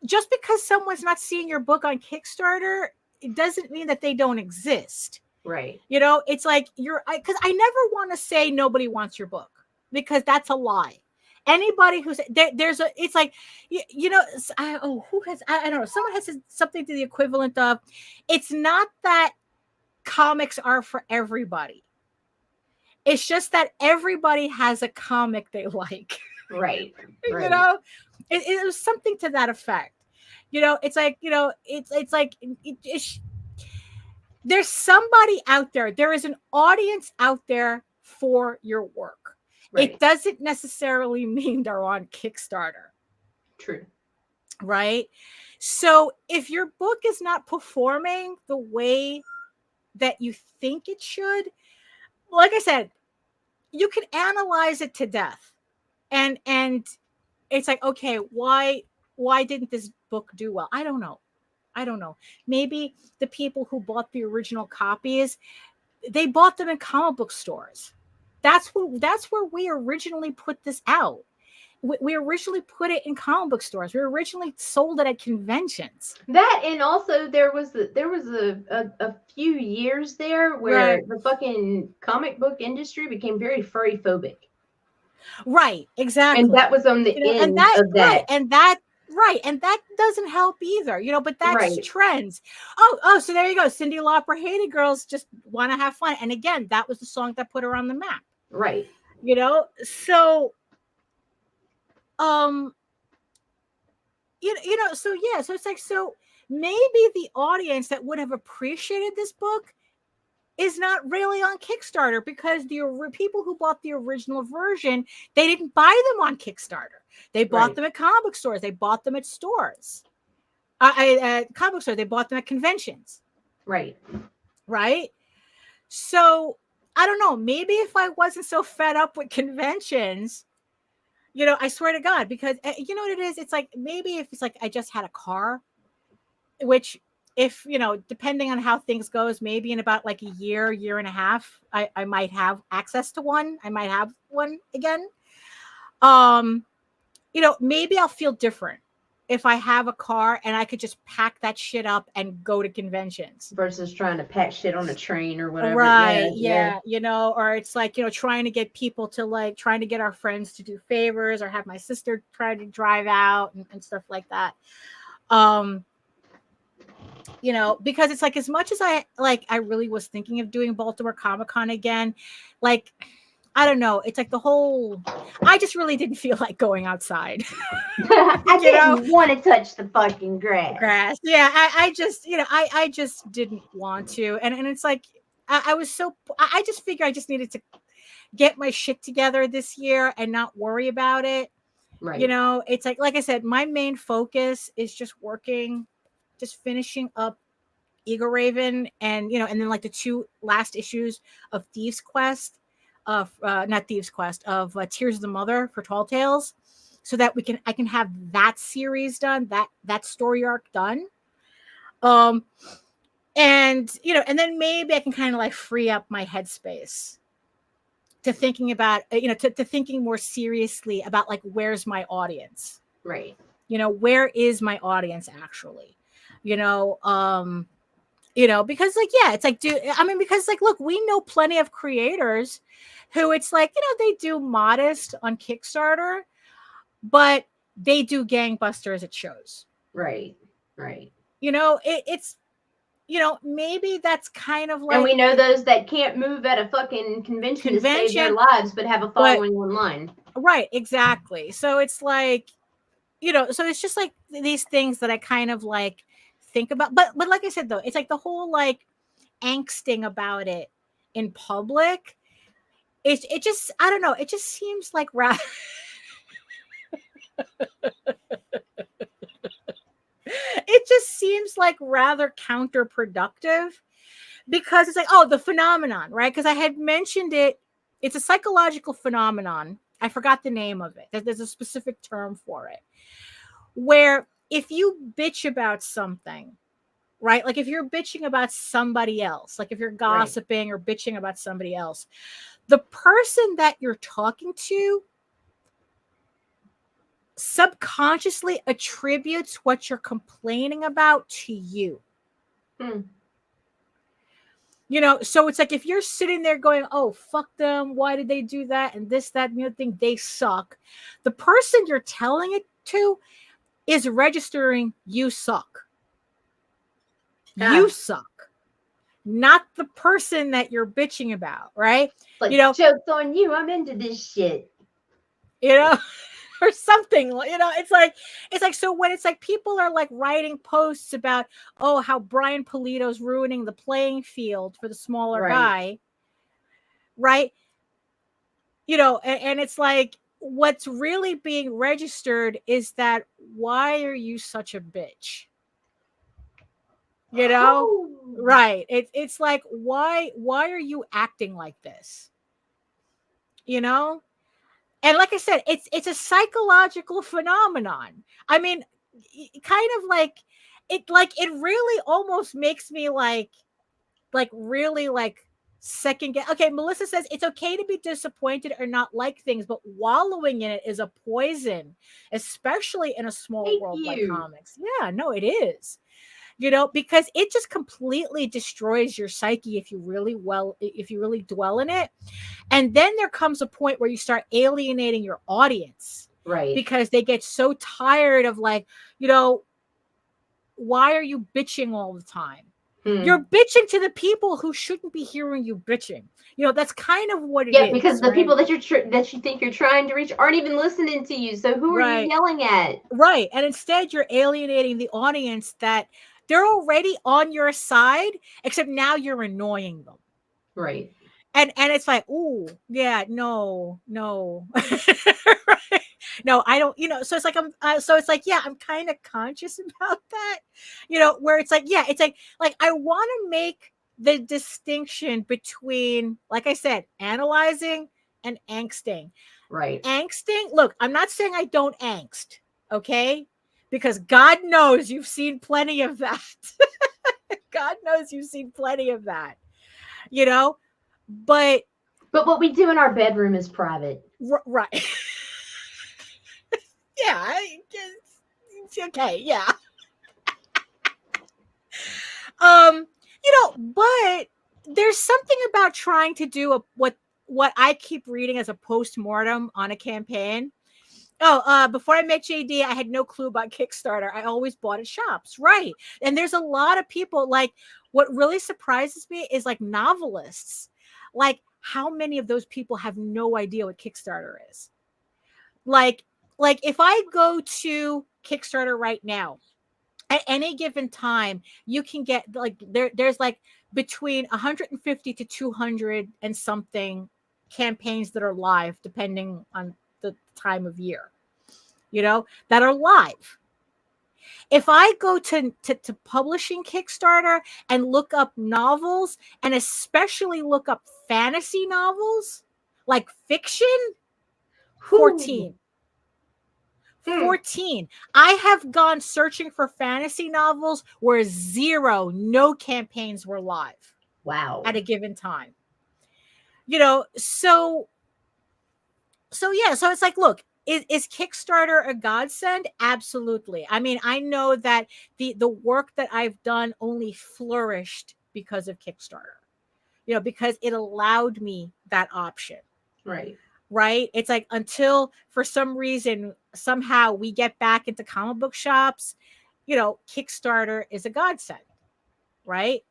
Just because someone's not seeing your book on Kickstarter, it doesn't mean that they don't exist. Right. You know, it's like because I never want to say nobody wants your book, because that's a lie. Anybody who's there's a, it's like, you know, I don't know. Someone has said something to the equivalent of, it's not that comics are for everybody. It's just that everybody has a comic they like. Right. You know, it was something to that effect. You know, it's like, you know, it's like, there's somebody out there. There is an audience out there for your work. Right. It doesn't necessarily mean they're on Kickstarter. True. Right. So if your book is not performing the way that you think it should, like I said, you can analyze it to death. And it's like, okay, why didn't this book do well? I don't know. Maybe the people who bought the original copies, they bought them in comic book stores. That's where we originally put this out. We originally put it in comic book stores. We originally sold it at conventions. That, and also there was a few years there where the fucking comic book industry became very furry phobic. Right, exactly. And that was on the end of that. Right, and that doesn't help either, you know, but that's trends. Oh, so there you go. Cyndi Lauper hated girls just want to have fun. And again, that was the song that put her on the map. Right. You know, so you know, so yeah, so it's like, so maybe the audience that would have appreciated this book is not really on Kickstarter, because the people who bought the original version, they didn't buy them on Kickstarter. They bought them at comic book stores. They bought them at stores. At comic book stores, they bought them at conventions. Right. So I don't know. Maybe if I wasn't so fed up with conventions, you know, I swear to God, because you know what it is? It's like, maybe if it's like I just had a car, which if, depending on how things goes, maybe in about like a year and a half, I might have access to one. I might have one again. Maybe I'll feel different if I have a car and I could just pack that shit up and go to conventions versus trying to pack shit on a train or whatever. Right. Yeah. Or it's like, trying to get people to trying to get our friends to do favors or have my sister try to drive out and stuff like that. Because it's like, as much as I really was thinking of doing Baltimore Comic-Con again, I don't know. It's like I just really didn't feel like going outside. I didn't want to touch the fucking grass. Yeah. I just, I just didn't want to. And it's like, I just figured I just needed to get my shit together this year and not worry about it. Right. It's like I said, my main focus is just finishing up Eagle Raven and then the 2 last issues of Thieves Quest. Not Thieves Quest, of Tears of the Mother for Tall Tales, so that I can have that series done, that story arc done. And then maybe I can kind of free up my headspace to thinking about, to thinking more seriously about where's my audience? Right. Where is my audience actually? Because it's because look, we know plenty of creators who it's they do modest on Kickstarter, but they do gangbusters at shows. Right. It's maybe that's kind of and we know those that can't move at a fucking convention to save their lives, but have a following online. Right, exactly. So it's so it's just these things that I kind of think about. But like I said, though, it's the whole angsting about it in public. It just, I don't know. It just seems rather. It just seems rather counterproductive, because it's the phenomenon, right? Because I had mentioned it. It's a psychological phenomenon. I forgot the name of it. There's a specific term for it, where if you bitch about something, right? If you're bitching about somebody else, if you're gossiping or bitching about somebody else, the person that you're talking to subconsciously attributes what you're complaining about to you. So it's if you're sitting there going, oh, fuck them, why did they do that, and this, that, and the other thing, they suck, the person you're telling it to is registering you suck. You suck, not the person that you're bitching about, right? Joke's on you, I'm into this shit. Or something. It's so when it's people are writing posts about, oh, how Brian Pulido's ruining the playing field for the smaller guy, right? And it's what's really being registered is that, why are you such a bitch? Right. It's why are you acting like this? And like I said, it's a psychological phenomenon. I mean, kind of it really almost makes me really second guess. Okay, Melissa says it's okay to be disappointed or not like things, but wallowing in it is a poison, especially in a small world like comics. Yeah, no, it is. Because it just completely destroys your psyche if you really dwell in it. And then there comes a point where you start alienating your audience. Right. Because they get so tired of why are you bitching all the time? You're bitching to the people who shouldn't be hearing you bitching. That's kind of what it is. Yeah, because the people that you think you're trying to reach aren't even listening to you. So who are you yelling at? Right. And instead you're alienating the audience that they're already on your side, except now you're annoying them. Right. And it's ooh, yeah, no. Right? No, I don't, so it's I'm kind of conscious about that, where it's I want to make the distinction between, like I said, analyzing and angsting. Right. Angsting, look, I'm not saying I don't angst, okay? because God knows you've seen plenty of that. God knows you've seen plenty of that, you know, but what we do in our bedroom is private. Right. Yeah. Okay. Yeah. But there's something about trying to do what I keep reading as a post-mortem on a campaign. Before I met JD, I had no clue about Kickstarter. I always bought at shops. Right. And there's a lot of people, like, what really surprises me is like novelists. Like, how many of those people have no idea what Kickstarter is? Like if I go to Kickstarter right now, at any given time, you can get like there's like between 150 to 200 and something campaigns that are live, depending on the time of year, that are live. If I go to publishing Kickstarter and look up novels, and especially look up fantasy novels, like fiction, 14. 14. I have gone searching for fantasy novels where no campaigns were live. Wow. At a given time. So it's like, look, is Kickstarter a godsend? Absolutely. I mean, I know that the work that I've done only flourished because of Kickstarter, because it allowed me that option. Right. It's like, until for some reason, somehow we get back into comic book shops, Kickstarter is a godsend. Right.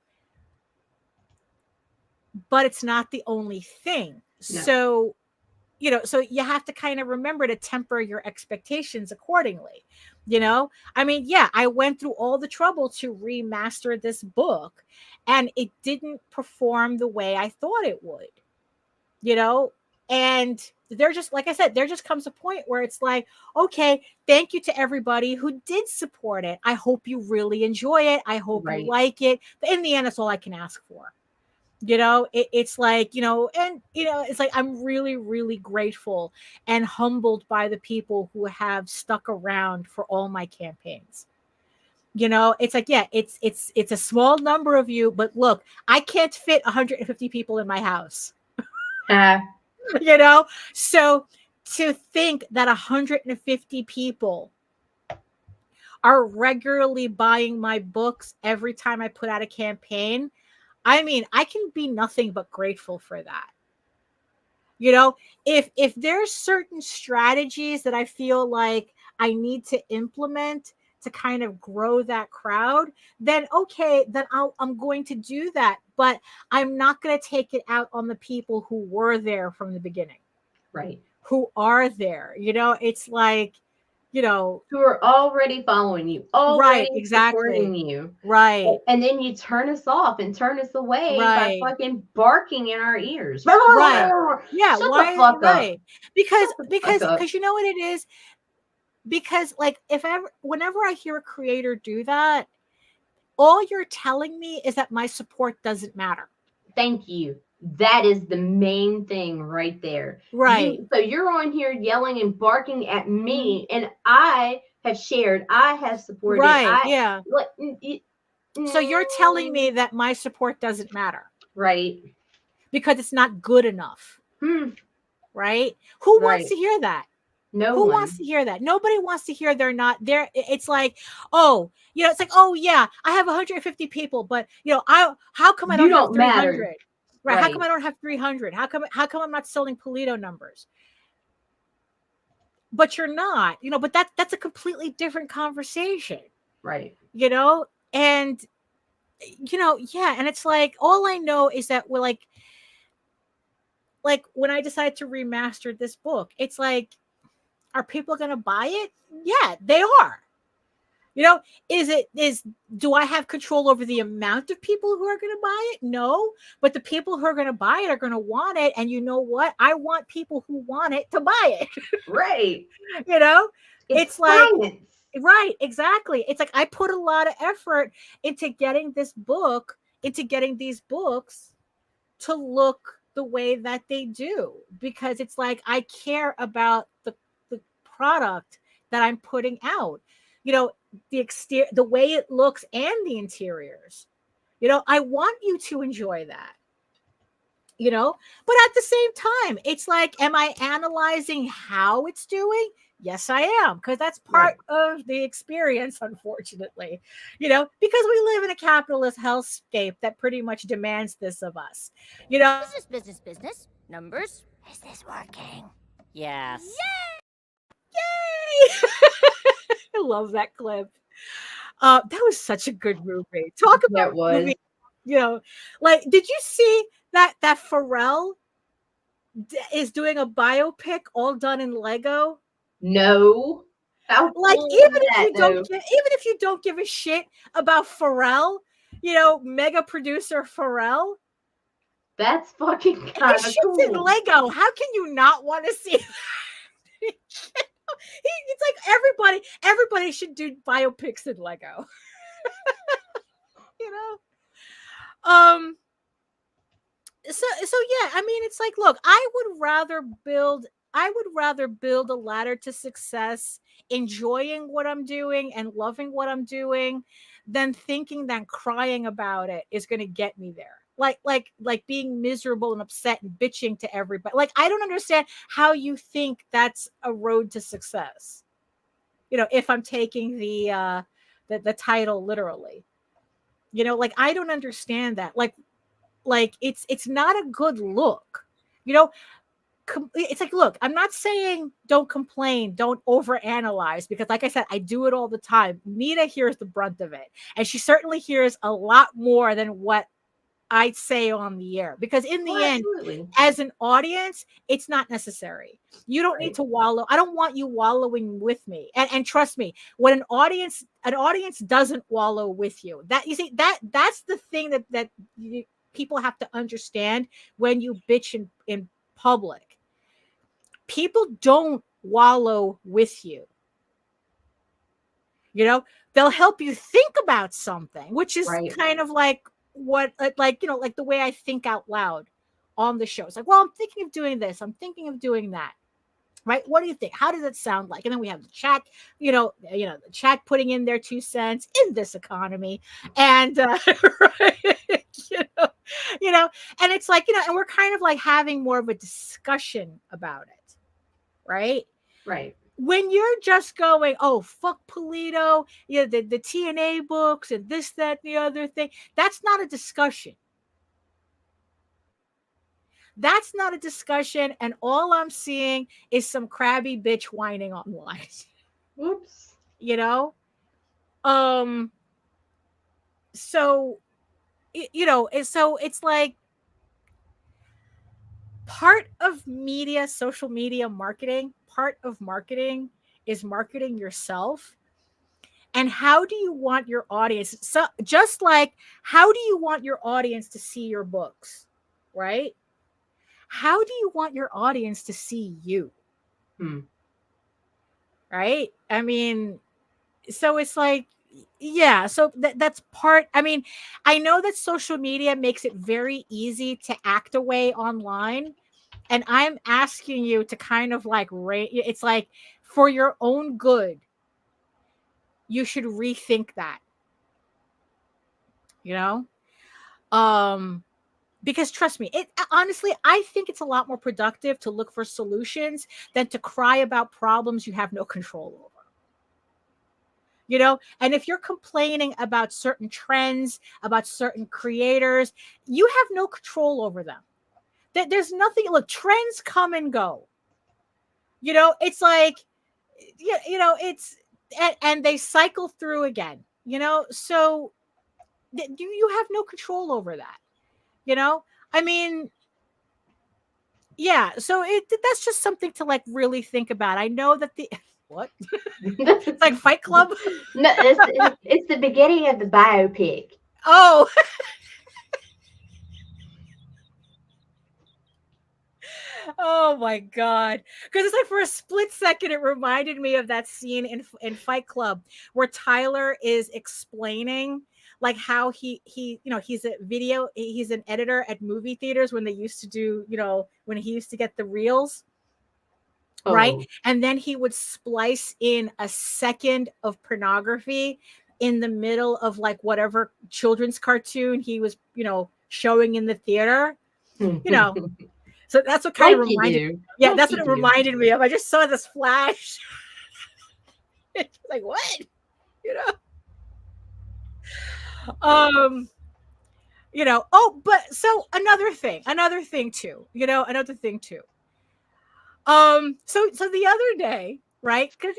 But it's not the only thing. No. So you have to kind of remember to temper your expectations accordingly. I mean, yeah, I went through all the trouble to remaster this book, and it didn't perform the way I thought it would, and there just, like I said, there just comes a point where it's like, okay, thank you to everybody who did support it. I hope you really enjoy it. I hope you like it. But in the end, that's all I can ask for. It's like, and, it's like, I'm really, really grateful and humbled by the people who have stuck around for all my campaigns. It's like, yeah, it's a small number of you, but look, I can't fit 150 people in my house. So to think that 150 people are regularly buying my books every time I put out a campaign, I mean, I can be nothing but grateful for that. If there's certain strategies that I feel like I need to implement to kind of grow that crowd, then okay, then I'm going to do that. But I'm not going to take it out on the people who were there from the beginning. Right. Who are there. It's like, who are already following you, already supporting you. Right. And then you turn us off and turn us away by fucking barking in our ears. Right. Yeah. Shut the fuck up. Because you know what it is? Because like whenever I hear a creator do that, all you're telling me is that my support doesn't matter. Thank you. That is the main thing right there. Right. So you're on here yelling and barking at me, and I have shared, I have supported. Right. So you're telling me that my support doesn't matter. Right. Because it's not good enough. Right. Who wants to hear that? Who wants to hear that? Nobody wants to hear they're not there. It's like, it's like, oh yeah, I have 150 people, but how come I don't have 300? Matter. Right. How come I don't have 300? How come I'm not selling Polito numbers? But you're not, but that's a completely different conversation. Right. And yeah, and it's like, all I know is that we're like when I decided to remaster this book, it's like, are people going to buy it? Yeah, they are. Do I have control over the amount of people who are going to buy it? No, but the people who are going to buy it are going to want it. And you know what? I want people who want it to buy it. Right. It's like, right, exactly. It's like, I put a lot of effort into getting these books to look the way that they do, because it's like, I care about the product that I'm putting out. you know, the exterior, the way it looks and the interiors. You know, I want you to enjoy that. You know, but at the same time, it's like, am I analyzing how it's doing? Yes, I am, because that's part of the experience, unfortunately, you know, because we live in a capitalist hellscape that pretty much demands this of us. You know, Business. Numbers. Is this working? Yes. yay! I love that clip. That was such a good movie. Talk about That was. movie, you know, like, did you see that Pharrell is doing a biopic all done in Lego? No. How Like, cool even is that, though? even if you don't give a shit about Pharrell, you know, mega producer Pharrell, That's fucking and kind this of shit's in cool. Lego. How can you not want to see that? It's like everybody should do biopics in Lego. You know? So yeah, I mean, it's like, look, I would rather build a ladder to success, enjoying what I'm doing and loving what I'm doing, than thinking that crying about it is going to get me there. Like being miserable and upset and bitching to everybody. Like, I don't understand how you think that's a road to success. You know, if I'm taking the title literally. You know, like, I don't understand that. Like it's not a good look. You know, it's like, look, I'm not saying don't complain, don't overanalyze, because like I said, I do it all the time. Nita hears the brunt of it, and she certainly hears a lot more than what I'd say on the air, because in the end, Absolutely. as an audience, it's not necessary. You don't need to wallow. I don't want you wallowing with me. And trust me, when an audience doesn't wallow with you, that, you see, that's the thing that people have to understand. When you bitch in public, people don't wallow with you. You know, they'll help you think about something, which is kind of like what, like, you know, like the way I think out loud on the show. It's like, well, I'm thinking of doing this, I'm thinking of doing that. Right? What do you think? How does it sound like? And then we have the chat, the chat putting in their 2 cents in this economy. And right, and it's like, and we're kind of like having more of a discussion about it. Right? Right. When you're just going, oh, fuck Polito, the TNA books and this, that, and the other thing, that's not a discussion. That's not a discussion, and all I'm seeing is some crabby bitch whining online. Whoops. You know? So, so it's like, part of media, social media marketing, part of marketing is marketing yourself. And how do you want your audience? So just like, how do you want your audience to see your books? Right? How do you want your audience to see you? Right? I mean, so it's like, yeah, so that's part. I mean, I know that social media makes it very easy to act away online. And I'm asking you to kind of like, it's like, for your own good, you should rethink that. Because trust me, honestly, I think it's a lot more productive to look for solutions than to cry about problems you have no control over. And if you're complaining about certain trends, about certain creators, you have no control over them. There's nothing. Look, trends come and go. It's like, it's, and they cycle through again. So you have no control over that. I mean, yeah. So that's just something to like really think about. I know that what? It's like Fight Club. No, it's the beginning of the biopic. Oh. Oh my God. Because it's like, for a split second, it reminded me of that scene in Fight Club where Tyler is explaining like how he's an editor at movie theaters when they used to do, when he used to get the reels. right? Oh. And then he would splice in a second of pornography in the middle of like whatever children's cartoon he was, showing in the theater, So that's what kind of reminded. Yeah, that's what it reminded me of. I just saw this flash. It's like, what? But so another thing too. So the other day, right? Because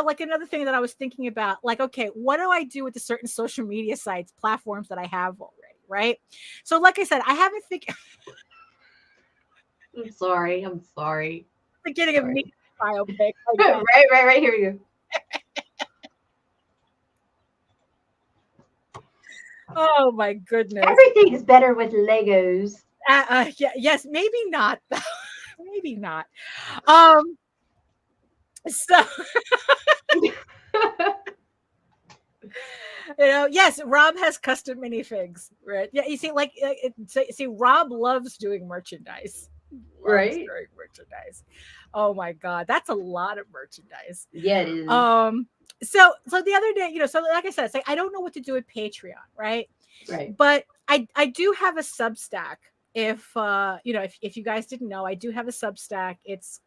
like another thing that I was thinking about, like, okay, what do I do with the certain social media sites, platforms that I have already, right? So, like I said, I haven't figured. I'm sorry. Beginning of me biopic. Right. Here we go. Oh my goodness! Everything is better with Legos. Yes, maybe not. Maybe not. So yes, Rob has custom minifigs, right? Yeah, you see, like, Rob loves doing merchandise. Right. Doing merchandise. Oh my god, that's a lot of merchandise. Yeah, it is. So the other day, so like I said, it's like I don't know what to do with Patreon, right? Right. But I do have a Substack. If if you guys didn't know, I do have a Substack. It's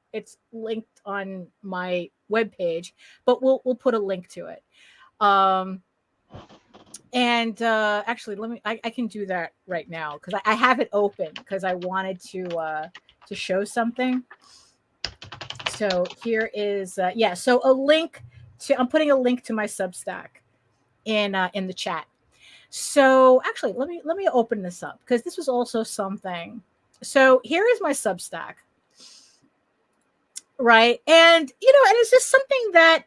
linked on my webpage, but we'll put a link to it. And actually, I can do that right now because I have it open because I wanted to show something. So here is so a link to, I'm putting a link to my Substack in the chat. So actually, let me open this up because this was also something. So here is my Substack, right? And and it's just something that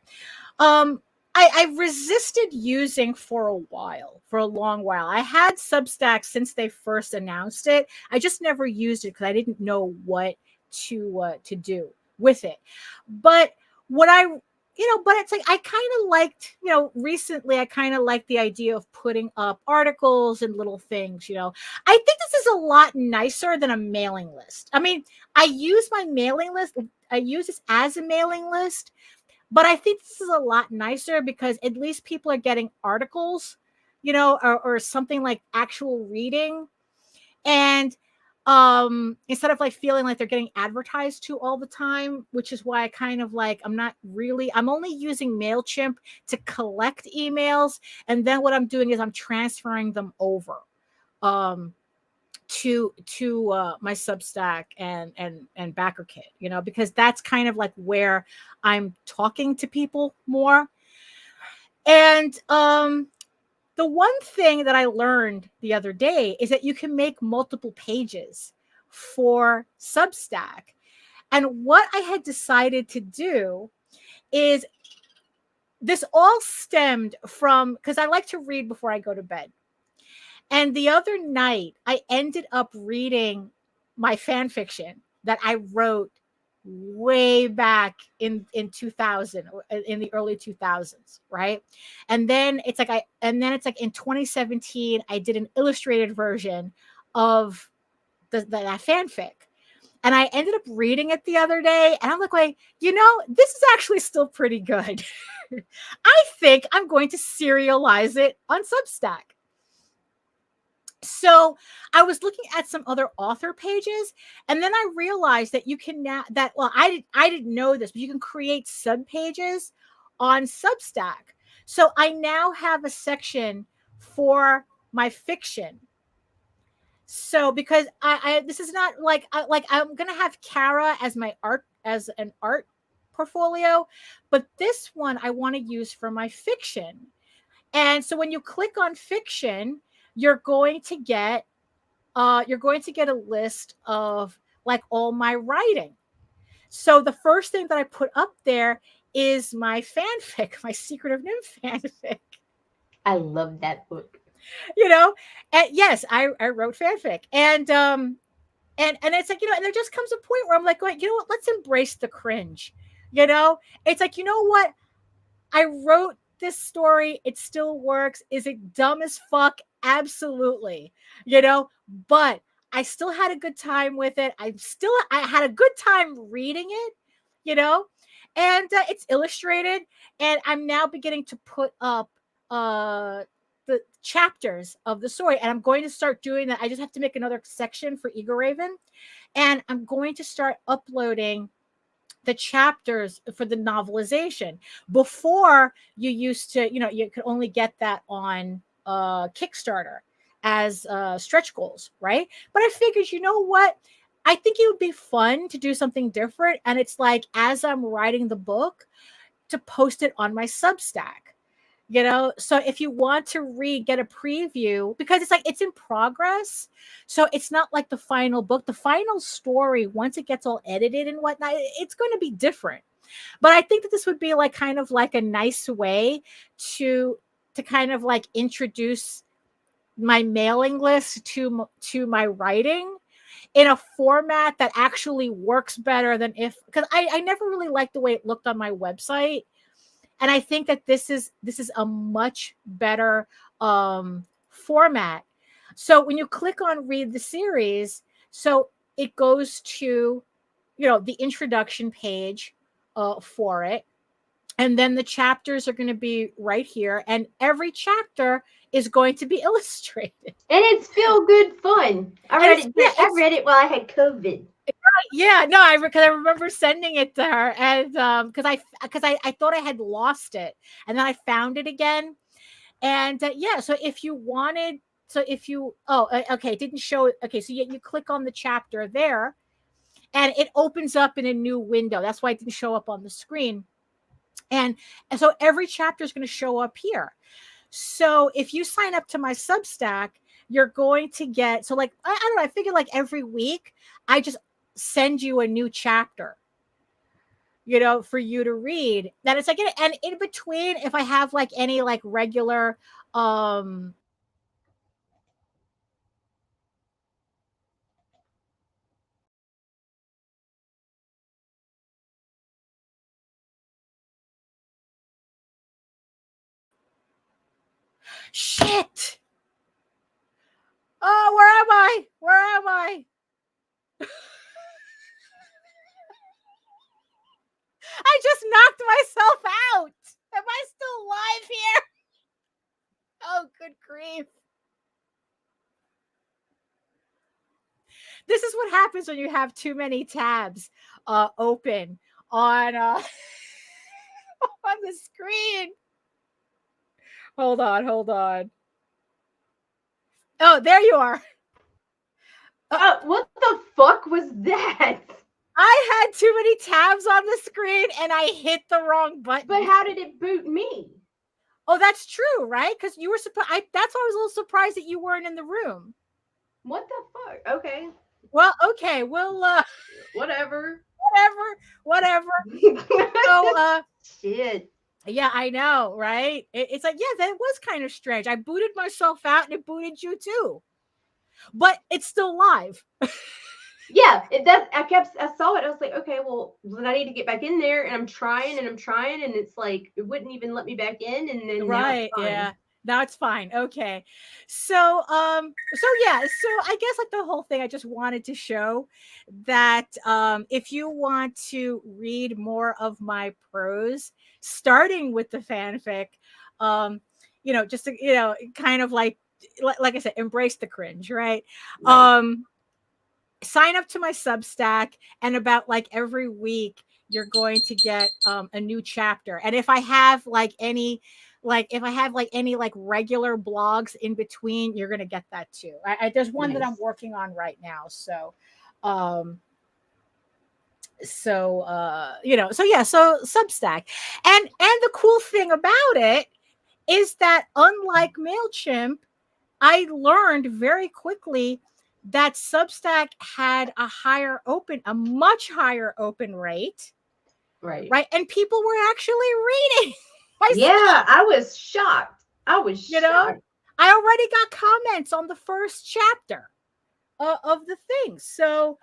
I resisted using for a long while. I had Substack since they first announced it. I just never used it because I didn't know what to do with it. But but it's like I kind of liked, recently I kind of liked the idea of putting up articles and little things, I think this is a lot nicer than a mailing list. I mean, I use my mailing list. I use this as a mailing list, but I think this is a lot nicer because at least people are getting articles, or something like actual reading. And instead of like feeling like they're getting advertised to all the time, which is why I kind of like, I'm only using MailChimp to collect emails. And then what I'm doing is I'm transferring them over to my Substack and BackerKit, because that's kind of like where I'm talking to people more. And the one thing that I learned the other day is that you can make multiple pages for Substack. And what I had decided to do is, this all stemmed from, because I like to read before I go to bed. And the other night, I ended up reading my fan fiction that I wrote way back in 2000, in the early 2000s, right? And then it's like in 2017 I did an illustrated version of that fanfic, and I ended up reading it the other day, and I'm like, this is actually still pretty good. I think I'm going to serialize it on Substack. So I was looking at some other author pages, and then I realized that you can now I didn't know this, but you can create sub pages on Substack. So I now have a section for my fiction. So because I this is not like I'm gonna have Kara as my art, as an art portfolio, but this one I want to use for my fiction. And so when you click on fiction, you're going to get a list of like all my writing. So the first thing that I put up there is my fanfic, my Secret of NIMH fanfic. I love that book. And yes, I wrote fanfic, and it's like, and there just comes a point where I'm like, going, what? Let's embrace the cringe. It's like, what? I wrote this story. It still works. Is it dumb as fuck? Absolutely. But I still had a good time with it. I had a good time reading it, you know, and it's illustrated. And I'm now beginning to put up the chapters of the story, and I'm going to start doing that. I just have to make another section for Eagle Raven, and I'm going to start uploading the chapters for the novelization. Before, you used to, you could only get that on Kickstarter as stretch goals, right? But I figured, you know what? I think it would be fun to do something different. And it's like, as I'm writing the book, to post it on my Substack. So if you want to read, get a preview, because it's like it's in progress, so it's not like the final book, the final story. Once it gets all edited and whatnot, it's going to be different. But I think that this would be like kind of like a nice way to kind of like introduce my mailing list to my writing in a format that actually works better than because I never really liked the way it looked on my website. And I think that this is a much better format. So when you click on read the series, so it goes to, the introduction page for it. And then the chapters are going to be right here. And every chapter is going to be illustrated. And it's feel good fun. I read it while I had COVID. Yeah, no, because I remember sending it to her, and because I thought I had lost it, and then I found it again, and so if you wanted, okay, it didn't show. Okay, so you click on the chapter there, and it opens up in a new window. That's why it didn't show up on the screen, and so every chapter is going to show up here. So if you sign up to my Substack, you're going to get, so like I don't know, I figure like every week I just send you a new chapter, for you to read. That it's like, and in between, if I have like any like regular shit. Oh, where am I? I just knocked myself out. Am I still alive here? Oh, good grief. This is what happens when you have too many tabs open on on the screen. Hold on. Oh, there you are. What the fuck was that? I had too many tabs on the screen and I hit the wrong button. But how did it boot me? Oh, that's true, right? Because you were surprised. That's why I was a little surprised that you weren't in the room. What the fuck? Okay. Well, okay. Well, whatever. So, shit. Yeah, I know, right? It's like, yeah, that was kind of strange. I booted myself out and it booted you too. But it's still live. Yeah, I saw it. I was like, okay, well, then I need to get back in there, and I'm trying, and it's like it wouldn't even let me back in, and then right, yeah, now it's fine. Okay, so I guess like the whole thing, I just wanted to show that if you want to read more of my prose, starting with the fanfic, just to, kind of like I said, embrace the cringe, right? Sign up to my Substack, and about like every week you're going to get a new chapter. And if I have like any regular blogs in between, you're going to get that too. There's one that I'm working on right now. So Substack. And the cool thing about it is that unlike MailChimp, I learned very quickly that Substack had a much higher open rate. Right. And people were actually reading. I was shocked. I already got comments on the first chapter of the thing. So,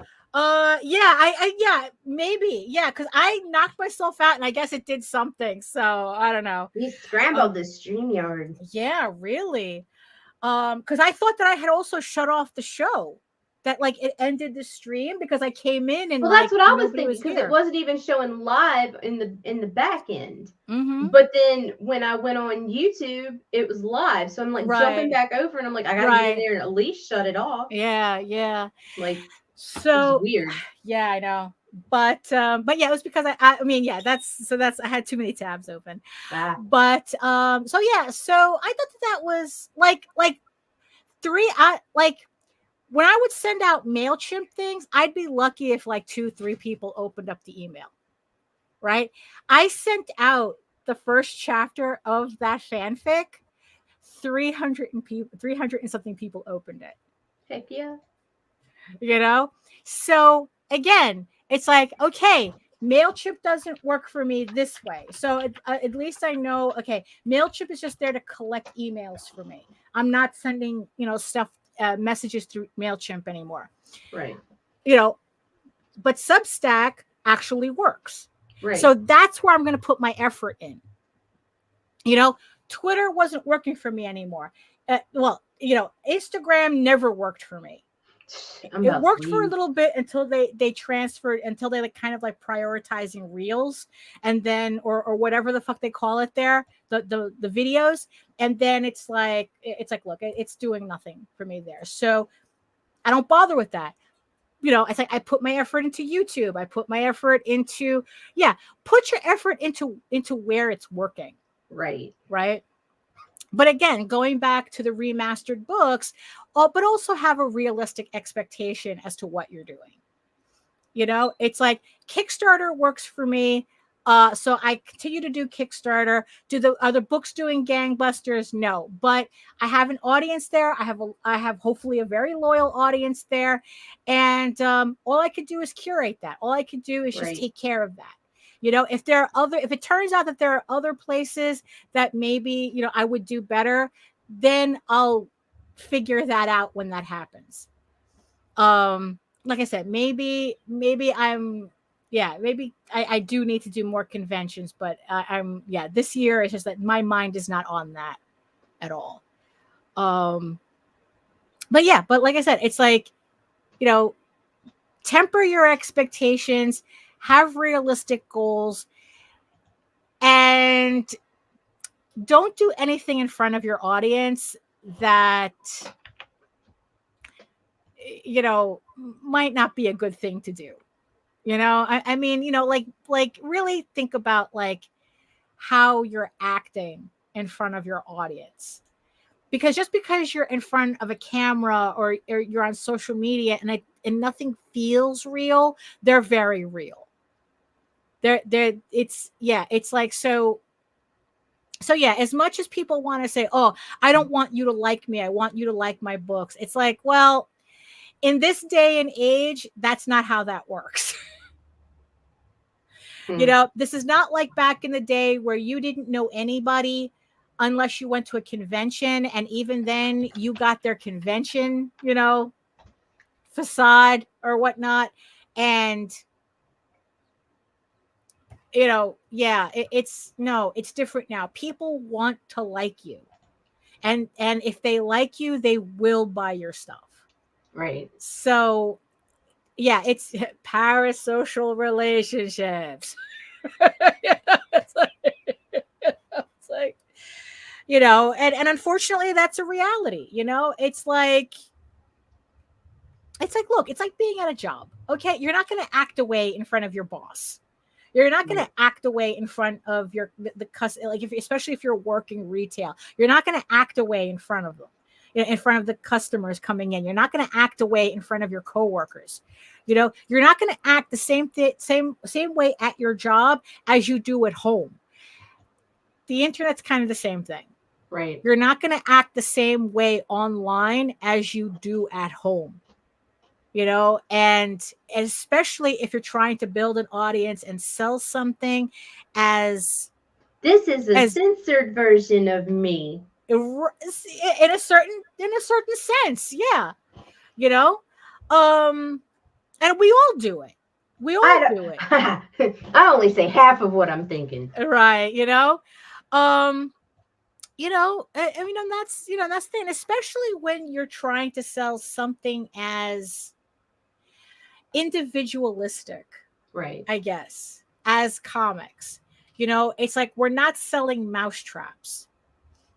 maybe. Yeah, because I knocked myself out and I guess it did something. So, I don't know. You scrambled the StreamYard. Yeah, really. Because I thought that I had also shut off the show. that like it ended the stream because I came in and well, that's like, what I was nobody thinking, because here. it wasn't even showing live in the back end. Mhm. But then when I went on YouTube, it was live. So I'm like jumping Right. back over, and I'm like, I gotta get in there and at least shut it off. Yeah. Like, So it's weird. yeah, I know. But yeah, it was because I mean, yeah, that's I had too many tabs open. Ah, But so yeah, so I thought that was like when I would send out MailChimp things, I'd be lucky if like 2-3 people opened up the email. Right? I sent out the first chapter of that fanfic, 300 and something people opened it. heck yeah. You know? So again, it's like, okay, MailChimp doesn't work for me this way. So at least I know, okay, MailChimp is just there to collect emails for me. I'm not sending, stuff, messages through MailChimp anymore. Right. But Substack actually works. Right. So that's where I'm going to put my effort in. Twitter wasn't working for me anymore. Instagram never worked for me. It worked for a little bit until they transferred, until they kind of like prioritizing reels, and then or whatever the fuck they call it there, the videos, and then it's like look, it's doing nothing for me there. So I don't bother with that. It's like I put my effort into YouTube. I put my effort into put your effort into where it's working. Right. But again, going back to the remastered books, but also have a realistic expectation as to what you're doing. It's like Kickstarter works for me. So I continue to do Kickstarter. Are the books doing gangbusters? No, but I have an audience there. I have hopefully a very loyal audience there, and all I could do is curate that. All I could do is just take care of that. If it turns out that there are other places that maybe I would do better, then I'll figure that out when that happens. Like I said, maybe I do need to do more conventions, but this year it's just that my mind is not on that at all. But like I said, it's like, temper your expectations, have realistic goals, and don't do anything in front of your audience that might not be a good thing to do. I mean, like really think about like how you're acting in front of your audience, because just because you're in front of a camera or you're on social media and nothing feels real, they're very real. It's like, so yeah, as much as people want to say, oh, I don't want you to like me, I want you to like my books, it's like, well, in this day and age, that's not how that works. This is not like back in the day where you didn't know anybody unless you went to a convention, and even then you got their convention, facade or whatnot. And it's different now. People want to like you, and if they like you, they will buy your stuff. Right. So yeah, it's parasocial relationships. It's like, and unfortunately that's a reality. It's like, look, it's like being at a job. Okay, you're not going to act away in front of your boss. You're not going to act away in front of especially if you're working retail. You're not going to act away in front of them, in front of the customers coming in. You're not going to act away in front of your coworkers. You're not going to act the same way at your job as you do at home. The internet's kind of the same thing. Right. You're not going to act the same way online as you do at home. And especially if you're trying to build an audience and sell something as this is a censored version of me. In a certain sense, yeah. And we all do it. Do it. I only say half of what I'm thinking. Right, I mean, and that's the thing, especially when you're trying to sell something as individualistic, Right. I guess, as comics. You know, it's like we're not selling mousetraps.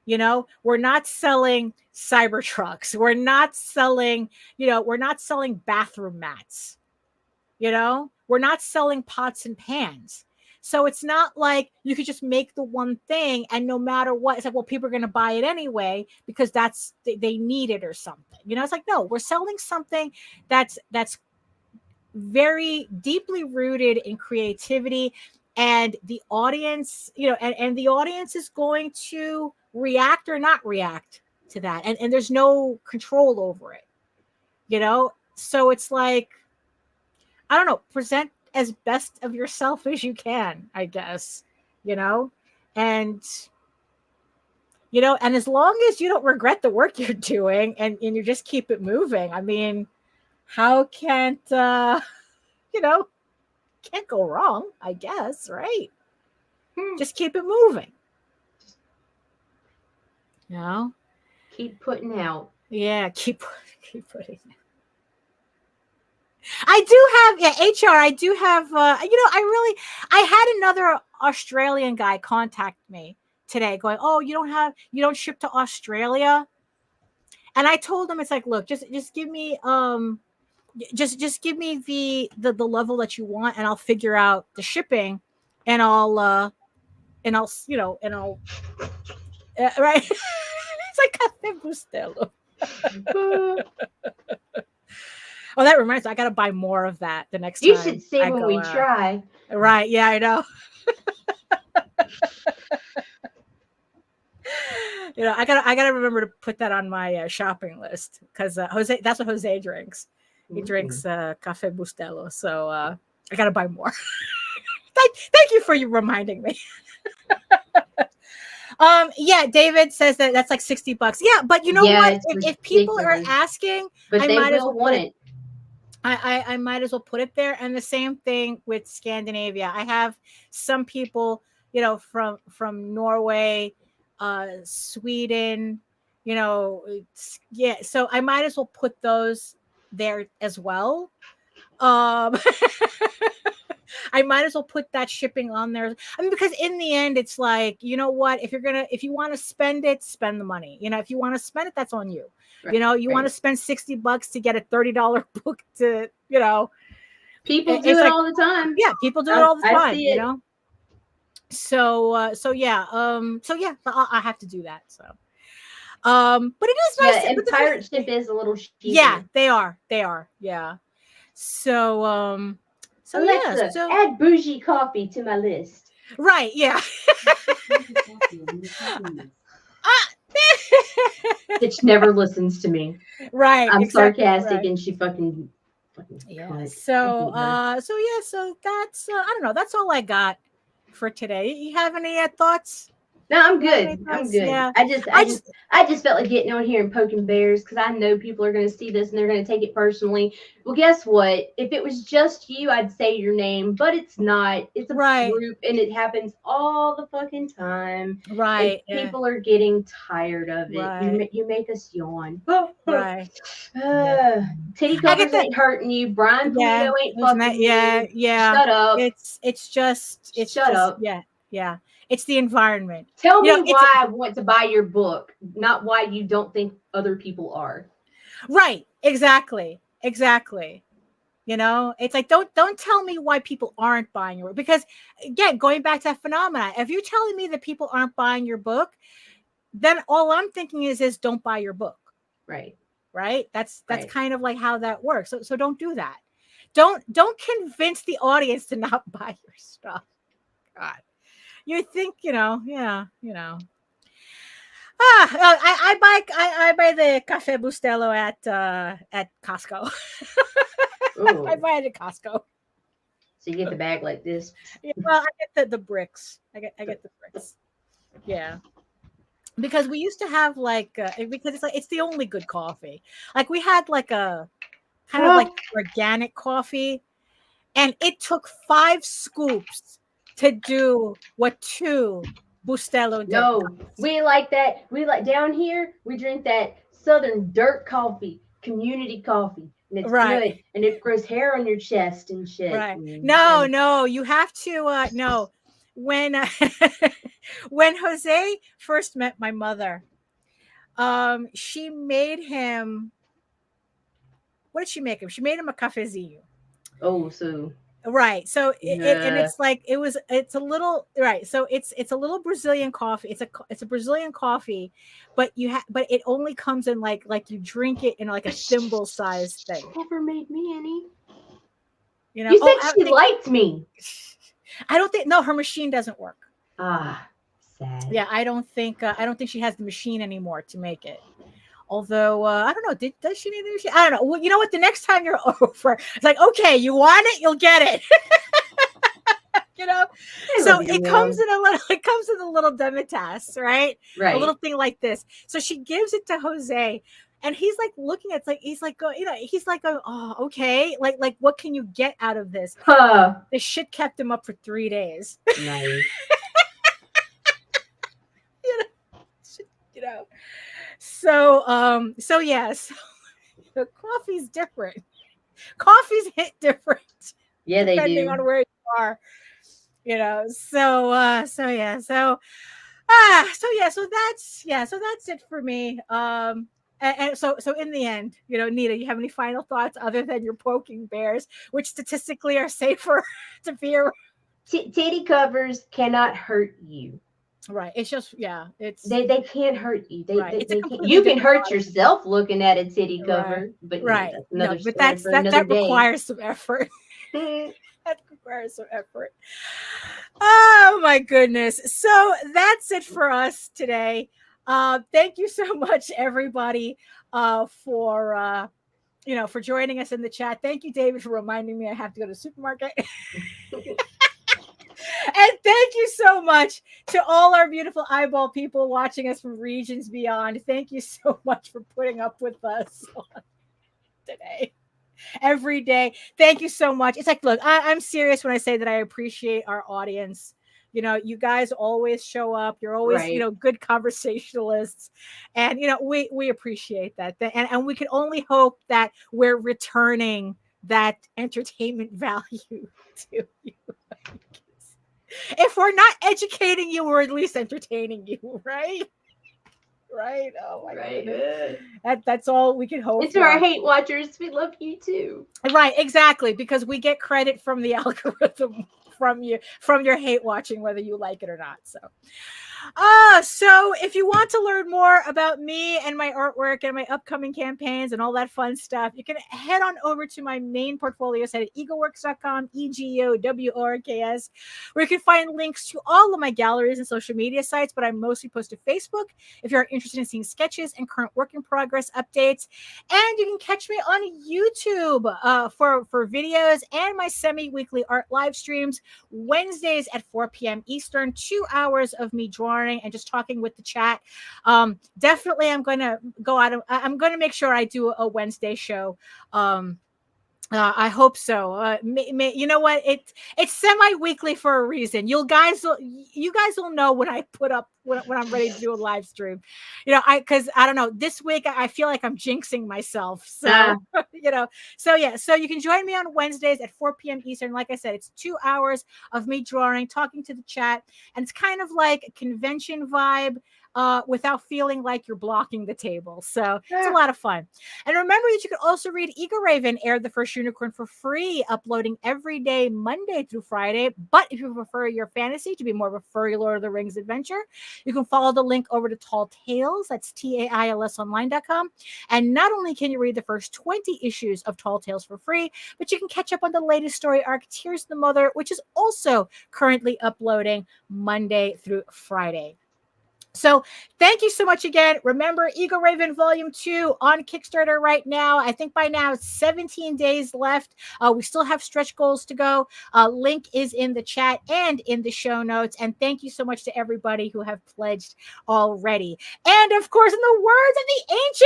You know, we're not selling Cybertrucks. We're not selling, we're not selling bathroom mats. You know, we're not selling pots and pans. So it's not like you could just make the one thing and no matter what, it's like, well, people are going to buy it anyway because they need it or something. You know, it's like, no, we're selling something that's very deeply rooted in creativity, and the audience, and the audience is going to react or not react to that. And there's no control over it, So it's like, I don't know, present as best of yourself as you can, I guess, and, and as long as you don't regret the work you're doing and you just keep it moving, I mean, how can't, can't go wrong, I guess, right? Just keep it moving. Keep putting out. Yeah, keep putting out. I do have HR. I do have I had another Australian guy contact me today going, "Oh, you don't ship to Australia?" And I told him, it's like, "Look, just give me just give me the level that you want and I'll figure out the shipping and I'll right." It's like Cafe Bustelo. Oh, that reminds me, I gotta buy more of that the next time. You should see when we try. Right? Yeah, I know. I gotta remember to put that on my shopping list because Jose, that's what Jose drinks. He drinks Cafe Bustelo, so I gotta buy more. Thank you for reminding me. Yeah, David says that's like $60. Yeah, but you know what? If people are asking, but I they might will want it. I might as well put it there. And the same thing with Scandinavia. I have some people, from Norway, Sweden, yeah. So I might as well put those there as well. I might as well put that shipping on there. I mean, because in the end, it's like, you know what? If you want to spend it, spend the money. If you want to spend it, that's on you. Right. You want to spend $60 to get a $30 book to, People do it all the time. Yeah, people do it all the time, So yeah. I have to do that. So, but it is nice. Yeah, and pirate ship is a little shitty. Yeah, they are. Yeah. So, so Alexa, add bougie coffee to my list. Right, yeah. Bitch never listens to me. Right. I'm sarcastic and she fucking yeah. So that's I don't know, that's all I got for today. You have any thoughts? No, I'm good. I'm good. Yeah. I just felt like getting on here and poking bears because I know people are going to see this and they're going to take it personally. Well, guess what? If it was just you, I'd say your name, but it's not. It's a group, and it happens all the fucking time. Right. And people are getting tired of it. Right. You make us yawn. Right. Titty covers ain't hurting you. Brian Pulido ain't fucking you. Yeah. Shut up. It's just shut up. Yeah. It's the environment. Tell me why I want to buy your book, not why you don't think other people are. Right. Exactly. It's like, don't tell me why people aren't buying your book. Because again, going back to that phenomenon, if you're telling me that people aren't buying your book, then all I'm thinking is don't buy your book. Right. That's kind of like how that works. So don't do that. Don't convince the audience to not buy your stuff. God. You think, I buy the Cafe Bustelo at Costco. I buy it at Costco. So you get the bag like this. Yeah, well, I get the bricks. I get the bricks. Yeah. Because we used to have because it's the only good coffee. Like we had like a kind of like organic coffee, and it took 5 scoops to do what 2 Bustelo did. No, we like that. We like down here, we drink that Southern dirt coffee, community coffee. And it's Right. good. And it grows hair on your chest and shit. Right. And, No, you have to no. When when Jose first met my mother, she made him, what did she make him? She made him a cafezinho. Oh, so Right. So and yeah. it's like it's a little right. So it's a little Brazilian coffee. It's a Brazilian coffee, but but it only comes in like you drink it in like a thimble sized thing. Never made me any. You know. You said she liked me. I don't think, no, her machine doesn't work. Ah, sad. Yeah, I don't think she has the machine anymore to make it. Although I don't know, does she need a machine? I don't know. Well, you know what? The next time you're over, it's like, okay, you want it, you'll get it. You know, so it comes in a little demitasse, right? Right. A little thing like this. So she gives it to Jose, and he's like looking at it, he's like, oh, okay, like what can you get out of this? This shit kept him up for 3 days. Nice. You know. So yes, the coffee's different. Coffees hit different. Yeah, they do. Depending on where you are. You know, so that's it for me. And so in the end, you know, Nita, you have any final thoughts other than you're poking bears, which statistically are safer to be around? Titty covers cannot hurt you. Right. It's just, it's they can't hurt you. Right. They can't. You can hurt yourself looking at a titty cover, but right. That's but that requires some effort. That requires some effort. Oh my goodness. So that's it for us today. Thank you so much, everybody, for joining us in the chat. Thank you, David, for reminding me I have to go to the supermarket. And thank you so much to all our beautiful eyeball people watching us from regions beyond. Thank you so much for putting up with us today, every day. Thank you so much. It's like, look, I'm serious when I say that I appreciate our audience. You know, you guys always show up. You're always, right, good conversationalists. And, we appreciate that. And we can only hope that we're returning that entertainment value to you. If we're not educating you, we're at least entertaining you, right? Right? Oh my goodness. That's all we can hope. And to our hate watchers, we love you too. Right, exactly, because we get credit from the algorithm from your hate watching, whether you like it or not. So if you want to learn more about me and my artwork and my upcoming campaigns and all that fun stuff, you can head on over to my main portfolio site at egoworks.com, EGOWORKS, where you can find links to all of my galleries and social media sites, but I mostly post to Facebook if you're interested in seeing sketches and current work in progress updates. And you can catch me on YouTube for videos and my semi-weekly art live streams Wednesdays at 4 p.m. Eastern, 2 hours of me drawing and just talking with the chat. Definitely I'm going to go out. I'm going to make sure I do a Wednesday show. I hope so. You know what? It's semi-weekly for a reason. You guys will know when I put up when I'm ready to do a live stream. Because I don't know. This week I feel like I'm jinxing myself. So So you can join me on Wednesdays at 4 p.m. Eastern. Like I said, it's 2 hours of me drawing, talking to the chat, and it's kind of like a convention vibe. Without feeling like you're blocking the table. So it's a lot of fun. And remember that you can also read Ego Raven, Air the First Unicorn, for free, uploading every day, Monday through Friday. But if you prefer your fantasy to be more of a furry Lord of the Rings adventure, you can follow the link over to Tall Tales. That's TAILSonline.com. And not only can you read the first 20 issues of Tall Tales for free, but you can catch up on the latest story arc, Tears of the Mother, which is also currently uploading Monday through Friday. So thank you so much again. Remember, Ego Raven Volume 2 on Kickstarter right now. I think by now it's 17 days left. We still have stretch goals to go. Link is in the chat and in the show notes. And thank you so much to everybody who have pledged already. And of course, in the words of the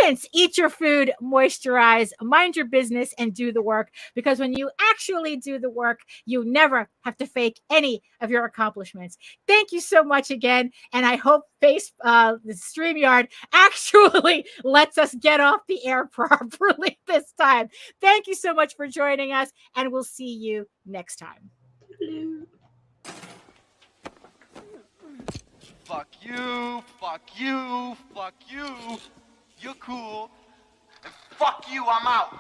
ancients, eat your food, moisturize, mind your business, and do the work. Because when you actually do the work, you never have to fake any of your accomplishments. Thank you so much again. And I hope the StreamYard actually lets us get off the air properly this time. Thank you so much for joining us, and we'll see you next time. Fuck you, fuck you, fuck you. You're cool. And fuck you, I'm out.